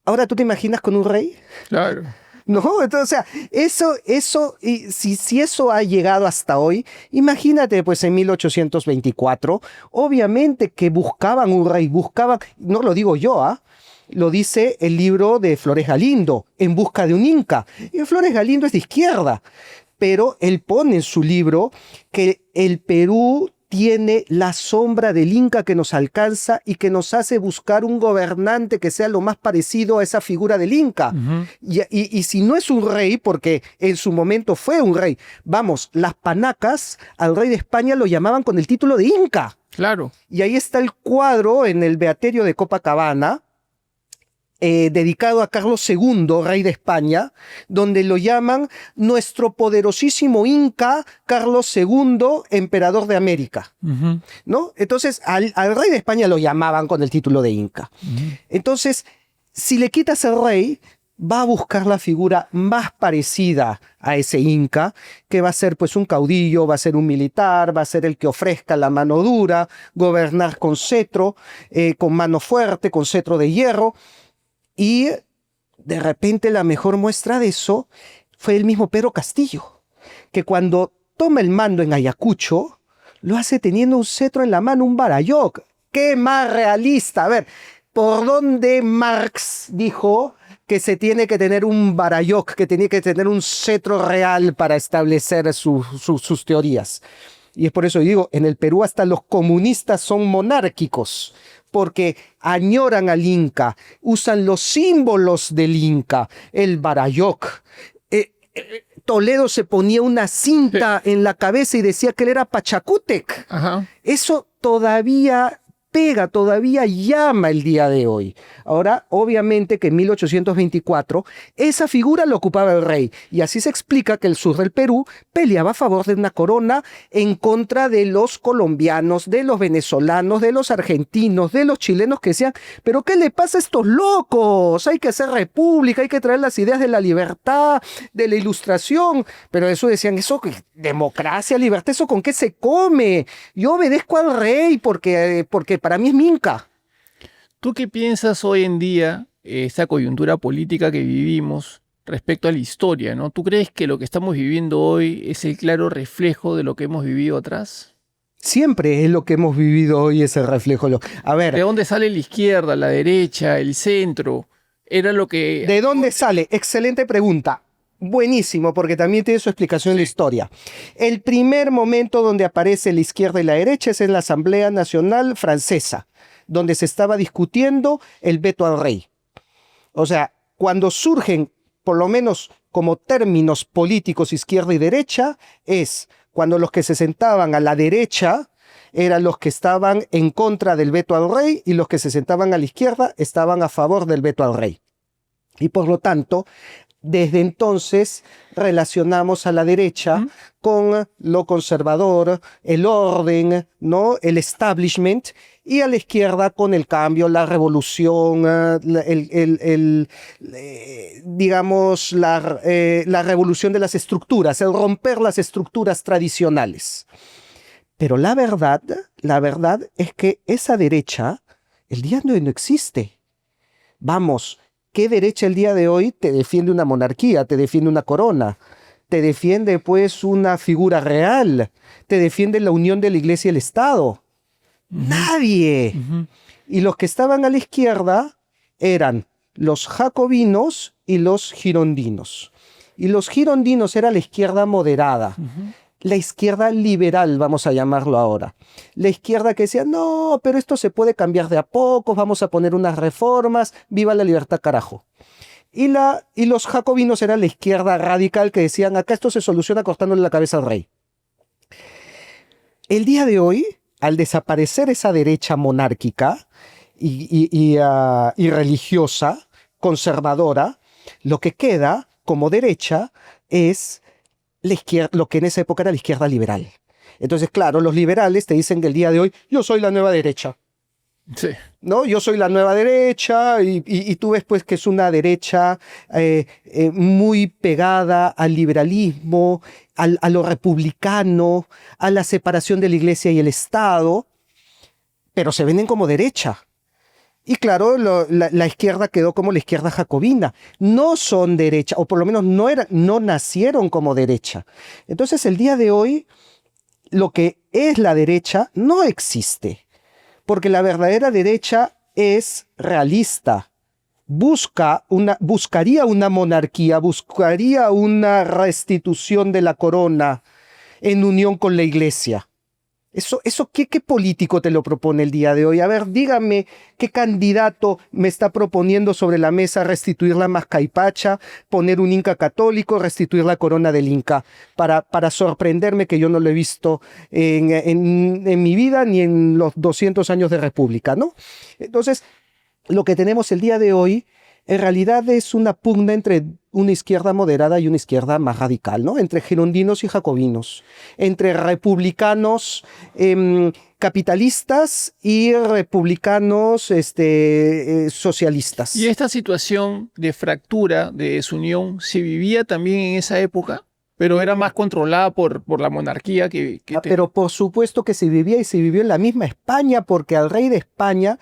S1: Ahora, ¿tú te imaginas con un rey?
S2: Claro.
S1: No, entonces, o sea, eso, y si eso ha llegado hasta hoy, imagínate, pues en 1824, obviamente que buscaban un rey, no lo digo yo, lo dice el libro de Flores Galindo, En busca de un Inca. Y Flores Galindo es de izquierda, pero él pone en su libro que el Perú tiene la sombra del Inca que nos alcanza y que nos hace buscar un gobernante que sea lo más parecido a esa figura del Inca. Y si no es un rey, porque en su momento fue un rey, vamos, las panacas al rey de España lo llamaban con el título de Inca.
S2: Claro.
S1: Y ahí está el cuadro en el Beaterio de Copacabana, dedicado a Carlos II, rey de España, donde lo llaman nuestro poderosísimo Inca Carlos II, emperador de América, ¿no? Entonces, al rey de España lo llamaban con el título de Inca. Entonces, si le quitas el rey, va a buscar la figura más parecida a ese Inca, que va a ser pues un caudillo, va a ser un militar, va a ser el que ofrezca la mano dura, gobernar con cetro, con mano fuerte, con cetro de hierro. Y de repente la mejor muestra de eso fue el mismo Pedro Castillo, que cuando toma el mando en Ayacucho, lo hace teniendo un cetro en la mano, un barayoc. ¡Qué más realista! A ver, ¿por dónde Marx dijo que se tiene que tener un barayoc, que tiene que tener un cetro real para establecer sus teorías? Y es por eso digo, en el Perú hasta los comunistas son monárquicos, porque añoran al Inca, usan los símbolos del Inca, el barayoc. Toledo se ponía una cinta en la cabeza y decía que él era Pachacútec. Eso todavía pega, todavía llama el día de hoy. Ahora, obviamente que en 1824 esa figura la ocupaba el rey, y así se explica que el sur del Perú peleaba a favor de una corona en contra de los colombianos, de los venezolanos, de los argentinos, de los chilenos que decían, pero ¿qué le pasa a estos locos? Hay que hacer república, hay que traer las ideas de la libertad, de la ilustración, pero eso decían, eso, democracia, libertad, ¿eso con qué se come? Yo obedezco al rey porque para mí es mi Inca.
S2: ¿Tú qué piensas hoy en día, esta coyuntura política que vivimos, respecto a la historia, ¿no? ¿Tú crees que lo que estamos viviendo hoy es el claro reflejo de lo que hemos vivido atrás?
S1: Siempre es lo que hemos vivido hoy, es el reflejo. A ver,
S2: ¿de dónde sale la izquierda, la derecha, el centro? Era lo que...
S1: ¿De dónde sale? Excelente pregunta. Buenísimo, porque también tiene su explicación en la historia. El primer momento donde aparece la izquierda y la derecha es en la Asamblea Nacional Francesa, donde se estaba discutiendo el veto al rey. O sea, cuando surgen, por lo menos como términos políticos, izquierda y derecha, es cuando los que se sentaban a la derecha eran los que estaban en contra del veto al rey y los que se sentaban a la izquierda estaban a favor del veto al rey. Y por lo tanto, desde entonces relacionamos a la derecha con lo conservador, el orden, ¿no? El establishment, y a la izquierda con el cambio, la revolución, digamos, la revolución de las estructuras, el romper las estructuras tradicionales. Pero la verdad es que esa derecha el día de hoy no existe. Vamos, ¿qué derecha el día de hoy te defiende una monarquía, te defiende una corona? Te defiende pues una figura real, te defiende la unión de la iglesia y el Estado. Nadie. Y los que estaban a la izquierda eran los jacobinos y los girondinos. Y los girondinos era la izquierda moderada. La izquierda liberal, vamos a llamarlo ahora. La izquierda que decía, no, pero esto se puede cambiar de a poco, vamos a poner unas reformas, viva la libertad, carajo. Y los jacobinos eran la izquierda radical que decían, acá esto se soluciona cortándole la cabeza al rey. El día de hoy, al desaparecer esa derecha monárquica y religiosa, conservadora, lo que queda como derecha es la izquierda, lo que en esa época era la izquierda liberal. Entonces, claro, los liberales te dicen que el día de hoy, yo soy la nueva derecha.
S2: Sí.
S1: ¿No? Yo soy la nueva derecha y tú ves pues que es una derecha muy pegada al liberalismo, a lo republicano, a la separación de la iglesia y el Estado, pero se venden como derecha. Y claro, la izquierda quedó como la izquierda jacobina. No son derecha, o por lo menos no nacieron como derecha. Entonces el día de hoy, lo que es la derecha no existe. Porque la verdadera derecha es realista. Buscaría una monarquía, buscaría una restitución de la corona en unión con la iglesia. Eso ¿qué político te lo propone el día de hoy? A ver, dígame qué candidato me está proponiendo sobre la mesa restituir la Mascaipacha, poner un Inca católico, restituir la corona del Inca, para sorprenderme que yo no lo he visto en mi vida ni en los 200 años de república, ¿no? Entonces, lo que tenemos el día de hoy en realidad es una pugna entre una izquierda moderada y una izquierda más radical, ¿no? Entre girondinos y jacobinos, entre republicanos capitalistas y republicanos socialistas.
S2: ¿Y esta situación de fractura, de desunión, se vivía también en esa época? Pero era más controlada por la monarquía
S1: Pero por supuesto que se vivía y se vivió en la misma España, porque al rey de España,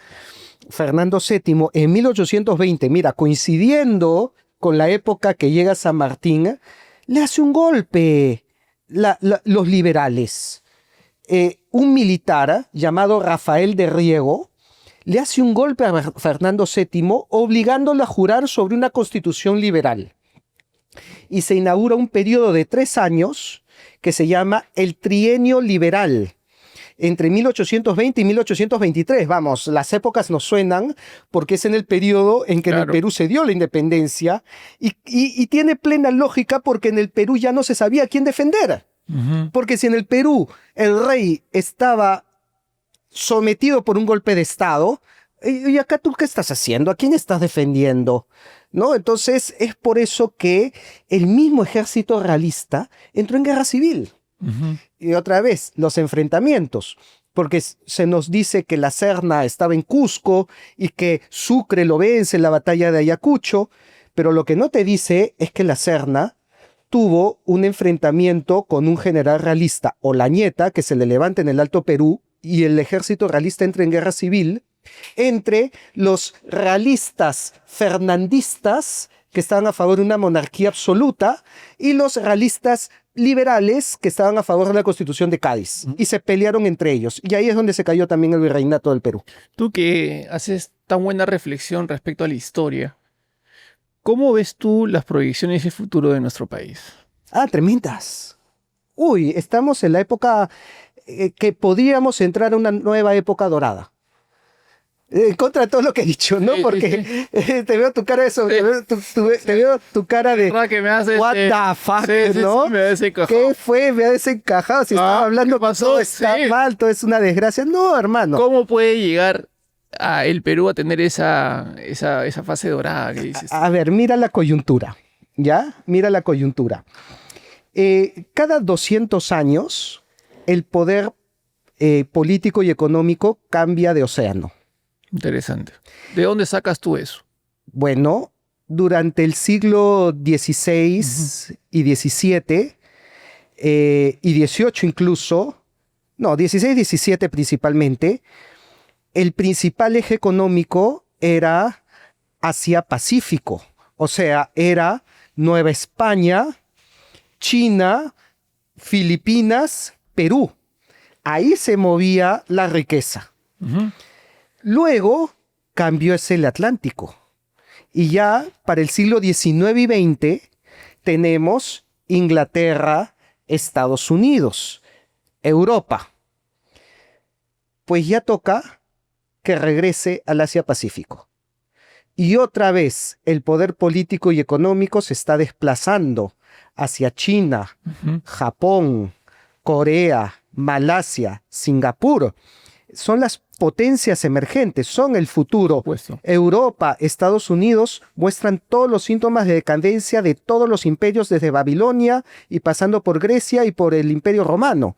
S1: Fernando VII, en 1820, mira, coincidiendo con la época que llega San Martín, le hace un golpe los liberales. Un militar llamado Rafael de Riego le hace un golpe a Fernando VII obligándolo a jurar sobre una constitución liberal. Y se inaugura un periodo de 3 años que se llama el Trienio Liberal. Entre 1820 y 1823, vamos, las épocas nos suenan porque es en el periodo en que en el Perú se dio la independencia y tiene plena lógica porque en el Perú ya no se sabía a quién defender. Porque si en el Perú el rey estaba sometido por un golpe de Estado, ¿y acá tú qué estás haciendo? ¿A quién estás defendiendo? ¿No? Entonces es por eso que el mismo ejército realista entró en guerra civil. Y otra vez, los enfrentamientos, porque se nos dice que la Serna estaba en Cusco y que Sucre lo vence en la batalla de Ayacucho, pero lo que no te dice es que la Serna tuvo un enfrentamiento con un general realista, Olañeta, que se le levanta en el Alto Perú, y el ejército realista entra en guerra civil entre los realistas fernandistas, que estaban a favor de una monarquía absoluta, y los realistas liberales que estaban a favor de la Constitución de Cádiz, y se pelearon entre ellos. Y ahí es donde se cayó también el virreinato del Perú.
S2: Tú que haces tan buena reflexión respecto a la historia, ¿cómo ves tú las proyecciones y el futuro de nuestro país?
S1: Tremendas. Uy, estamos en la época que podríamos entrar a una nueva época dorada. En contra de todo lo que he dicho, ¿no?
S2: Sí,
S1: porque sí. Te veo tu cara de eso, te veo tu cara de
S2: que me hace
S1: what the fuck, ¿no?
S2: me ha desencajado.
S1: ¿Qué fue? Me ha desencajado. Si estaba hablando, todo está mal, todo es una desgracia. No, hermano.
S2: ¿Cómo puede llegar a el Perú a tener esa fase dorada que dices?
S1: A ver, mira la coyuntura, ¿ya? Mira la coyuntura. Cada 200 años, el poder político y económico cambia de océano.
S2: Interesante. ¿De dónde sacas tú eso?
S1: Bueno, durante el siglo XVI y XVII y XVIII incluso, no, XVI y XVII principalmente, el principal eje económico era Asia-Pacífico, o sea, era Nueva España, China, Filipinas, Perú. Ahí se movía la riqueza. Luego cambió ese el Atlántico. Y ya para el siglo XIX y XX tenemos Inglaterra, Estados Unidos, Europa. Pues ya toca que regrese al Asia-Pacífico. Y otra vez el poder político y económico se está desplazando hacia China, Japón, Corea, Malasia, Singapur. Son las potencias emergentes, son el futuro. Europa, Estados Unidos muestran todos los síntomas de decadencia de todos los imperios desde Babilonia y pasando por Grecia y por el Imperio Romano.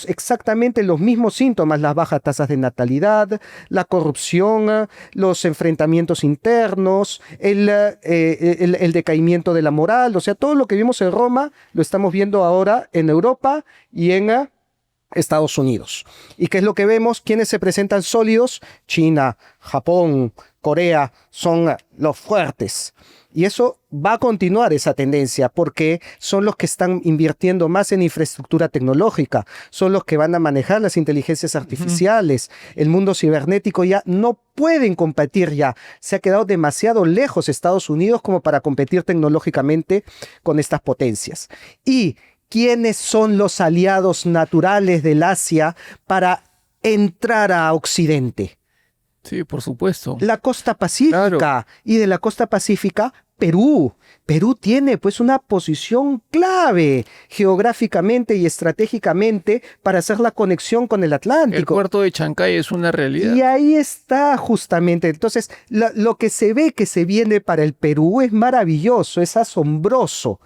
S1: Exactamente los mismos síntomas, las bajas tasas de natalidad, la corrupción, los enfrentamientos internos, el decaimiento de la moral, o sea, todo lo que vimos en Roma lo estamos viendo ahora en Europa y en Estados Unidos. ¿Y qué es lo que vemos? ¿Quiénes se presentan sólidos? China, Japón, Corea son los fuertes. Y eso va a continuar esa tendencia porque son los que están invirtiendo más en infraestructura tecnológica, son los que van a manejar las inteligencias artificiales. El mundo cibernético ya no pueden competir ya. Se ha quedado demasiado lejos Estados Unidos como para competir tecnológicamente con estas potencias. Y ¿quiénes son los aliados naturales del Asia para entrar a Occidente?
S2: Sí, por supuesto.
S1: La costa pacífica.
S2: Claro.
S1: Y de la costa pacífica, Perú. Perú tiene pues una posición clave geográficamente y estratégicamente para hacer la conexión con el
S2: El
S1: Atlántico.
S2: puerto de Chancay es una realidad.
S1: Y ahí está justamente. Entonces, lo que se ve que se viene para el Perú es maravilloso, es asombroso,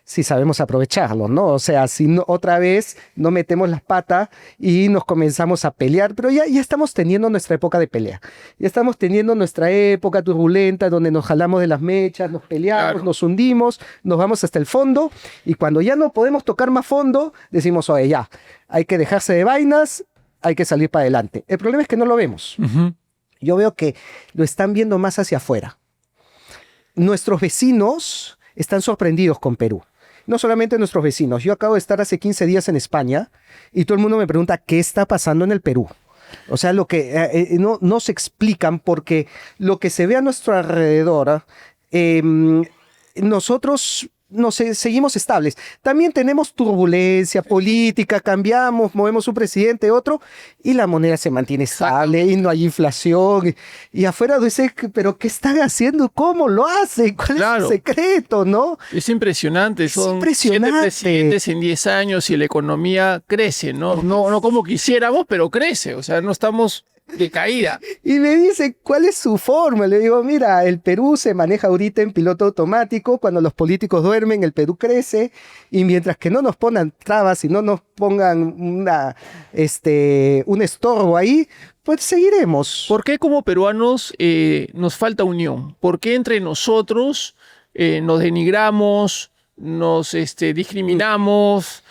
S1: si sabemos aprovecharlo, ¿no? O sea, si no, otra vez no metemos las patas y nos comenzamos a pelear, pero ya estamos teniendo nuestra época de pelea. Ya estamos teniendo nuestra época turbulenta donde nos jalamos de las mechas, nos peleamos,
S2: Claro.
S1: nos hundimos, nos vamos hasta el fondo y cuando ya no podemos tocar más fondo, decimos, oye, ya, hay que dejarse de vainas, hay que salir para adelante. El problema es que no lo vemos.
S2: Ujú.
S1: Yo veo que lo están viendo más hacia afuera. Nuestros vecinos están sorprendidos con Perú. No solamente nuestros vecinos. Yo acabo de estar hace 15 días en España y todo el mundo me pregunta qué está pasando en el Perú. O sea, lo que no se explican porque lo que se ve a nuestro alrededor, nosotros seguimos estables. También tenemos turbulencia política, cambiamos, movemos un presidente, otro, y la moneda se mantiene estable y no hay inflación. Y afuera dice, pero ¿qué están haciendo? ¿Cómo lo hacen? ¿Cuál
S2: Claro.
S1: es el secreto, no?
S2: Es impresionante, son
S1: impresionante.
S2: 7 presidentes en 10 años y la economía crece, ¿no? No como quisiéramos, pero crece, o sea, no estamos de caída.
S1: Y me dice, ¿cuál es su forma? Le digo, mira, el Perú se maneja ahorita en piloto automático. Cuando los políticos duermen, el Perú crece. Y mientras que no nos pongan trabas y no nos pongan un estorbo ahí, pues seguiremos.
S2: ¿Por qué como peruanos nos falta unión? ¿Por qué entre nosotros nos denigramos, nos discriminamos?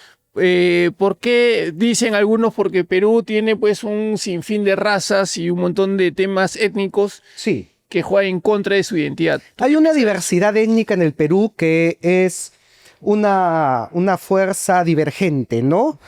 S2: ¿Por qué dicen algunos? Porque Perú tiene pues un sinfín de razas y un montón de temas étnicos
S1: Sí.
S2: que juegan en contra de su identidad.
S1: Hay una diversidad étnica en el Perú que es una fuerza divergente, ¿no?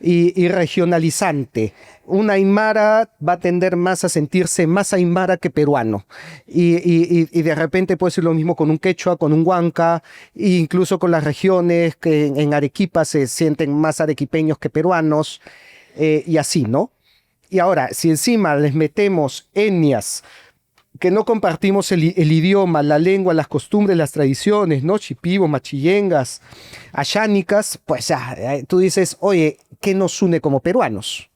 S1: Y regionalizante. Un aymara va a tender más a sentirse más aymara que peruano. Y de repente puede ser lo mismo con un quechua, con un huanca, e incluso con las regiones que en Arequipa se sienten más arequipeños que peruanos, y así, ¿no? Y ahora, si encima les metemos etnias que no compartimos el idioma, la lengua, las costumbres, las tradiciones, ¿no? Chipivos, machillengas, ayánicas, pues ya, tú dices, oye, ¿qué nos une como peruanos?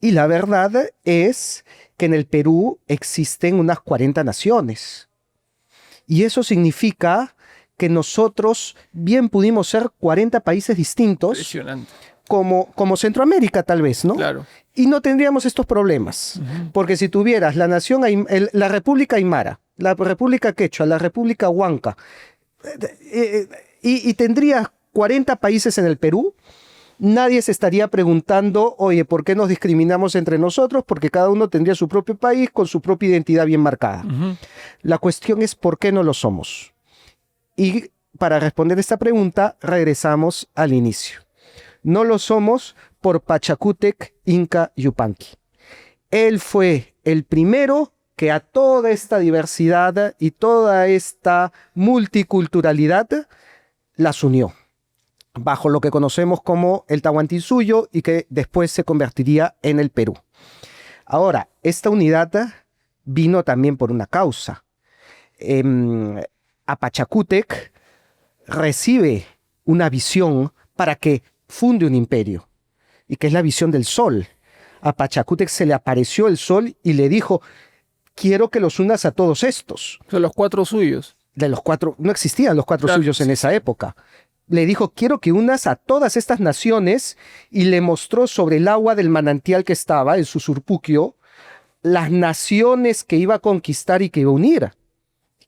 S1: Y la verdad es que en el Perú existen unas 40 naciones. Y eso significa que nosotros bien pudimos ser 40 países distintos,
S2: Impresionante.
S1: como Centroamérica tal vez, ¿no?
S2: Claro.
S1: Y no tendríamos estos problemas. Porque si tuvieras la nación, la República Aymara, la República Quechua, la República Huanca, y tendrías 40 países en el Perú, nadie se estaría preguntando, oye, ¿por qué nos discriminamos entre nosotros? Porque cada uno tendría su propio país con su propia identidad bien marcada.
S2: Ujú.
S1: La cuestión es por qué no lo somos. Y para responder esta pregunta, regresamos al inicio. No lo somos por Pachacútec Inca Yupanqui. Él fue el primero que a toda esta diversidad y toda esta multiculturalidad las unió bajo lo que conocemos como el Tahuantinsuyo y que después se convertiría en el Perú. Ahora, esta unidad vino también por una causa. A Pachacútec recibe una visión para que funde un imperio, y que es la visión del sol. A Pachacútec se le apareció el sol y le dijo, quiero que los unas a todos estos.
S2: Son los 4 suyos.
S1: De los 4, no existían los 4
S2: Claro,
S1: suyos en
S2: sí.
S1: esa época. Le dijo, quiero que unas a todas estas naciones, y le mostró sobre el agua del manantial que estaba en su surpuquio, las naciones que iba a conquistar y que iba a unir,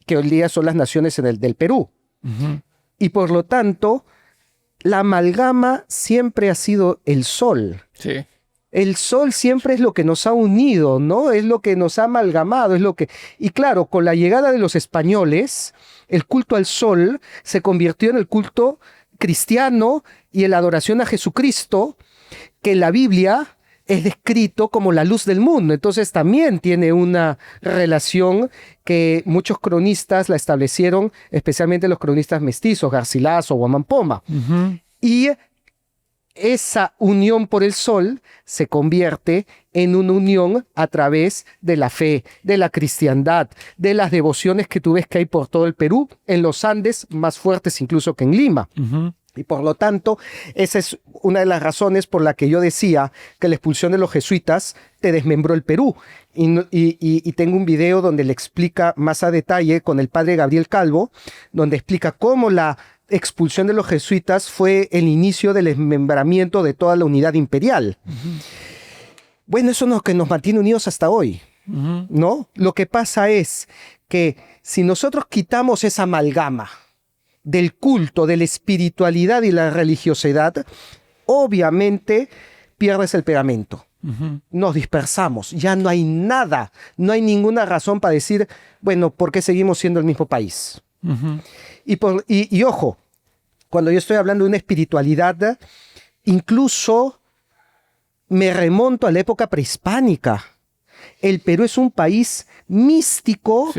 S1: que hoy día son las naciones del Perú.
S2: Ujú.
S1: Y por lo tanto, la amalgama siempre ha sido el sol.
S2: Sí.
S1: El sol siempre es lo que nos ha unido, ¿no? Es lo que nos ha amalgamado, es lo que... Y claro, con la llegada de los españoles, el culto al sol se convirtió en el culto cristiano y en la adoración a Jesucristo, que en la Biblia es descrito como la luz del mundo. Entonces también tiene una relación que muchos cronistas la establecieron, especialmente los cronistas mestizos, Garcilaso o Guamampoma.
S2: Ujú.
S1: Y esa unión por el sol se convierte en una unión a través de la fe, de la cristiandad, de las devociones que tú ves que hay por todo el Perú, en los Andes, más fuertes incluso que en Lima. Y por lo tanto, esa es una de las razones por la que yo decía que la expulsión de los jesuitas te desmembró el Perú. Y tengo un video donde le explica más a detalle con el padre Gabriel Calvo, donde explica cómo la expulsión de los jesuitas fue el inicio del desmembramiento de toda la unidad imperial. Bueno, eso es lo que nos mantiene unidos hasta hoy, ¿no? Lo que pasa es que si nosotros quitamos esa amalgama del culto, de la espiritualidad y la religiosidad, obviamente pierdes el pegamento. Nos dispersamos, ya no hay nada, no hay ninguna razón para decir, bueno, ¿por qué seguimos siendo el mismo país? Y ojo, cuando yo estoy hablando de una espiritualidad, incluso me remonto a la época prehispánica. El Perú es un país místico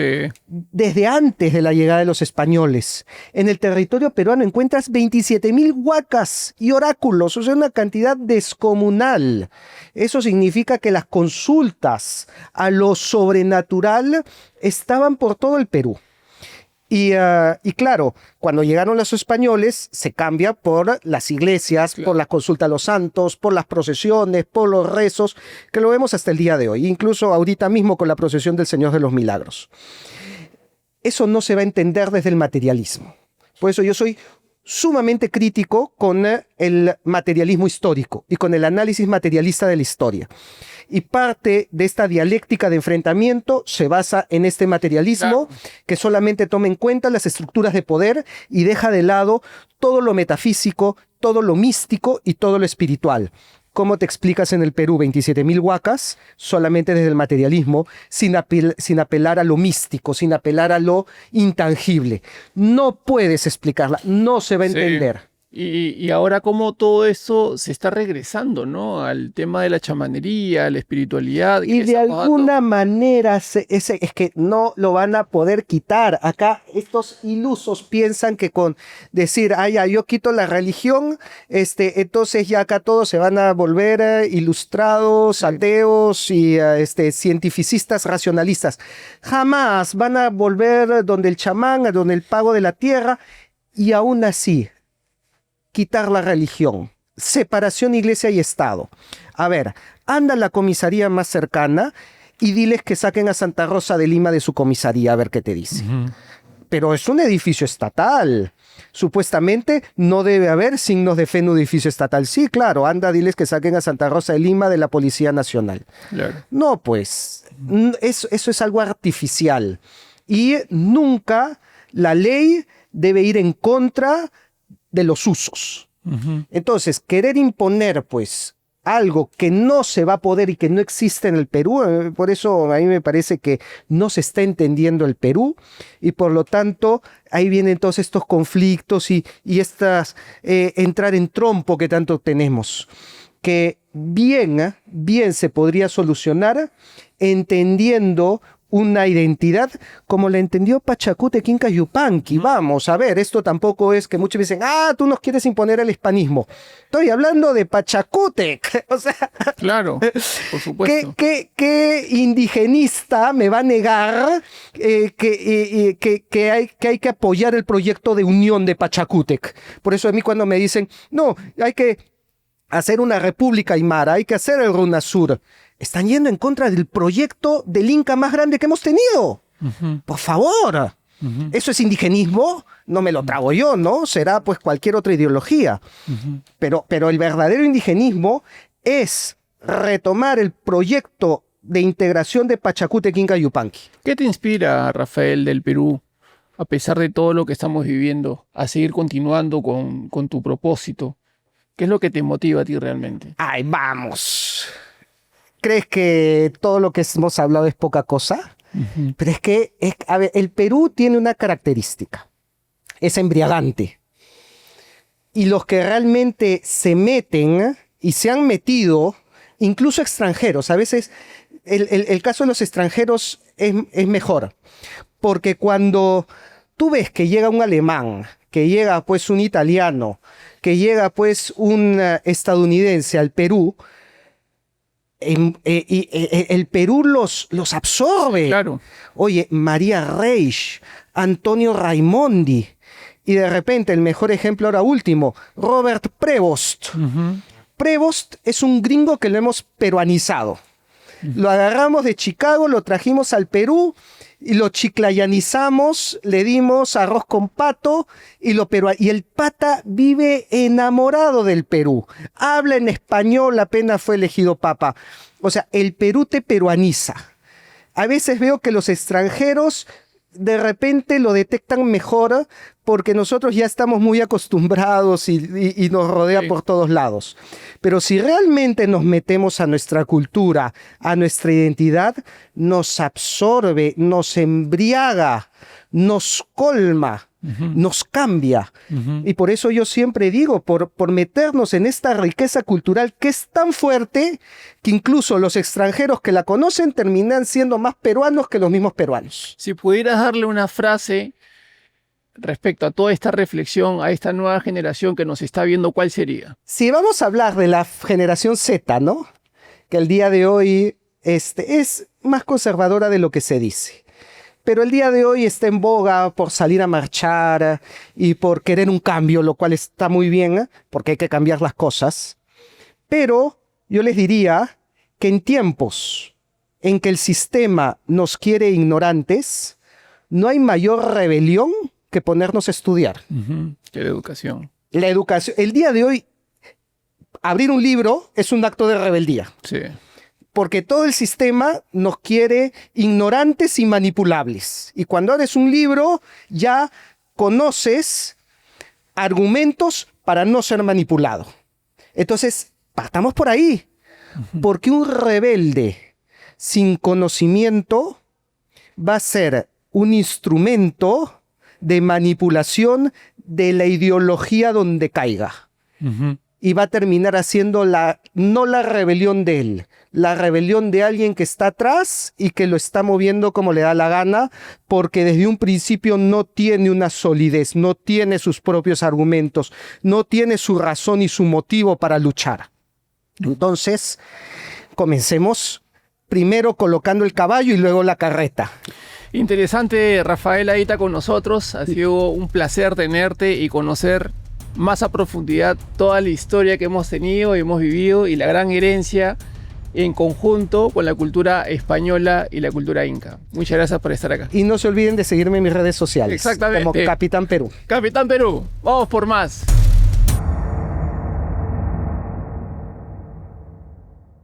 S1: desde antes de la llegada de los españoles. En el territorio peruano encuentras 27,000 huacas y oráculos, o sea, una cantidad descomunal. Eso significa que las consultas a lo sobrenatural estaban por todo el Perú. Y claro, cuando llegaron los españoles, se cambia por las iglesias, por la consulta a los santos, por las procesiones, por los rezos, que lo vemos hasta el día de hoy, incluso ahorita mismo con la procesión del Señor de los Milagros. Eso no se va a entender desde el materialismo. Por eso yo soy sumamente crítico con el materialismo histórico y con el análisis materialista de la historia. Y parte de esta dialéctica de enfrentamiento se basa en este materialismo que solamente toma en cuenta las estructuras de poder y deja de lado todo lo metafísico, todo lo místico y todo lo espiritual. ¿Cómo te explicas en el Perú 27,000 huacas solamente desde el materialismo, sin apelar a lo místico, sin apelar a lo intangible? No puedes explicarla, no se va a entender.
S2: Y ahora como todo eso se está regresando, ¿no? Al tema de la chamanería, la espiritualidad.
S1: Y de alguna manera es que no lo van a poder quitar. Acá estos ilusos piensan que con decir, ya, yo quito la religión, entonces ya acá todos se van a volver ilustrados, ateos y cientificistas racionalistas. Jamás van a volver donde el chamán, donde el pago de la tierra, y aún así quitar la religión, separación iglesia y Estado. A ver, anda a la comisaría más cercana y diles que saquen a Santa Rosa de Lima de su comisaría, a ver qué te dice. Pero es un edificio estatal. Supuestamente no debe haber signos de fe en un edificio estatal. Sí, claro, anda, diles que saquen a Santa Rosa de Lima de la Policía Nacional. Claro. No, pues, eso es algo artificial. Y nunca la ley debe ir en contra de los usos. Entonces, querer imponer, pues, algo que no se va a poder y que no existe en el Perú, por eso a mí me parece que no se está entendiendo el Perú, y por lo tanto, ahí vienen todos estos conflictos y estas entrar en trompo que tanto tenemos, que bien se podría solucionar entendiendo una identidad como la entendió Pachacútec Inca Yupanqui. Vamos a ver, esto tampoco es que muchos dicen, tú nos quieres imponer el hispanismo. Estoy hablando de Pachacútec. O sea,
S2: claro, por supuesto.
S1: ¿Qué indigenista me va a negar que hay que apoyar el proyecto de unión de Pachacútec? Por eso a mí cuando me dicen, no, hay que hacer una república aymara, hay que hacer el RUNASUR, están yendo en contra del proyecto del Inca más grande que hemos tenido. Por favor. ¿Eso es indigenismo? No me lo trago yo, ¿no? Será pues cualquier otra ideología. Pero el verdadero indigenismo es retomar el proyecto de integración de Pachacútec Inca Yupanqui.
S2: ¿Qué te inspira, Rafael, del Perú, a pesar de todo lo que estamos viviendo, a seguir continuando con tu propósito? ¿Qué es lo que te motiva a ti realmente?
S1: ¡Ay, vamos! ¿Crees que todo lo que hemos hablado es poca cosa? Pero es que, a ver, el Perú tiene una característica. Es embriagante. Y los que realmente se meten y se han metido, incluso extranjeros, a veces el caso de los extranjeros es mejor. Porque cuando tú ves que llega un alemán, que llega pues un italiano, que llega pues un estadounidense al Perú, el Perú los absorbe.
S2: Claro.
S1: Oye, María Reich, Antonio Raimondi, y de repente el mejor ejemplo ahora último, Robert Prevost. Prevost es un gringo que lo hemos peruanizado. Lo agarramos de Chicago, lo trajimos al Perú y lo chiclayanizamos, le dimos arroz con pato y el pata vive enamorado del Perú. Habla en español, apenas fue elegido papa. O sea, el Perú te peruaniza. A veces veo que los extranjeros de repente lo detectan mejor porque nosotros ya estamos muy acostumbrados y nos rodea por todos lados. Pero si realmente nos metemos a nuestra cultura, a nuestra identidad, nos absorbe, nos embriaga, nos colma, nos cambia. Y por eso yo siempre digo, por meternos en esta riqueza cultural que es tan fuerte que incluso los extranjeros que la conocen terminan siendo más peruanos que los mismos peruanos.
S2: Si pudieras darle una frase respecto a toda esta reflexión, a esta nueva generación que nos está viendo, ¿cuál sería?
S1: Si vamos a hablar de la generación Z, ¿no? Que el día de hoy es más conservadora de lo que se dice. Pero el día de hoy está en boga por salir a marchar y por querer un cambio, lo cual está muy bien, porque hay que cambiar las cosas. Pero yo les diría que en tiempos en que el sistema nos quiere ignorantes, no hay mayor rebelión que ponernos a estudiar.
S2: Que la educación.
S1: La educación. El día de hoy, abrir un libro es un acto de rebeldía.
S2: Sí.
S1: Porque todo el sistema nos quiere ignorantes y manipulables. Y cuando abres un libro, ya conoces argumentos para no ser manipulado. Entonces, partamos por ahí. Porque un rebelde sin conocimiento va a ser un instrumento de manipulación de la ideología donde caiga. Y va a terminar haciendo no la rebelión de él, la rebelión de alguien que está atrás y que lo está moviendo como le da la gana, porque desde un principio no tiene una solidez, no tiene sus propios argumentos, no tiene su razón y su motivo para luchar. Entonces, comencemos primero colocando el caballo y luego la carreta.
S2: Interesante, Rafael Aita, con nosotros. Ha sido un placer tenerte y conocer más a profundidad toda la historia que hemos tenido y hemos vivido y la gran herencia en conjunto con la cultura española y la cultura inca. Muchas gracias por estar acá.
S1: Y no se olviden de seguirme en mis redes sociales.
S2: Exactamente.
S1: Como Capitán Perú.
S2: Capitán Perú, vamos por más.